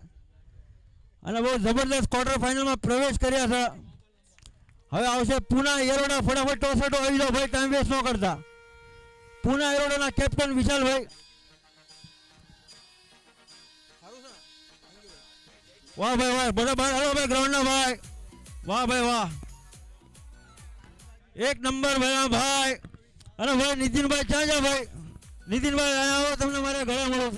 અને બહુ જબરદસ્ત ક્વાર્ટર ફાઇનલમાં પ્રવેશ કર્યા છે. હવે આવશે પૂના એરોડા. ફટાફટ ટોસટો આવી જાઓ ભાઈ, ટાઈમ વેસ્ટ ન કરતા. પૂના એરોડાના કેપ્ટન વિશાલભાઈ. વાહ ભાઈ વાહ, બધા બહાર હાલો ભાઈ ગ્રાઉન્ડના ભાઈ. વાહ ભાઈ વાહ, એક નંબર ભાઈ ભાઈ. અને ભાઈ નીતિનભાઈ ક્યાં જા ભાઈ? નીતિનભાઈ આયા આવો, તમને મારે ઘરે મળો.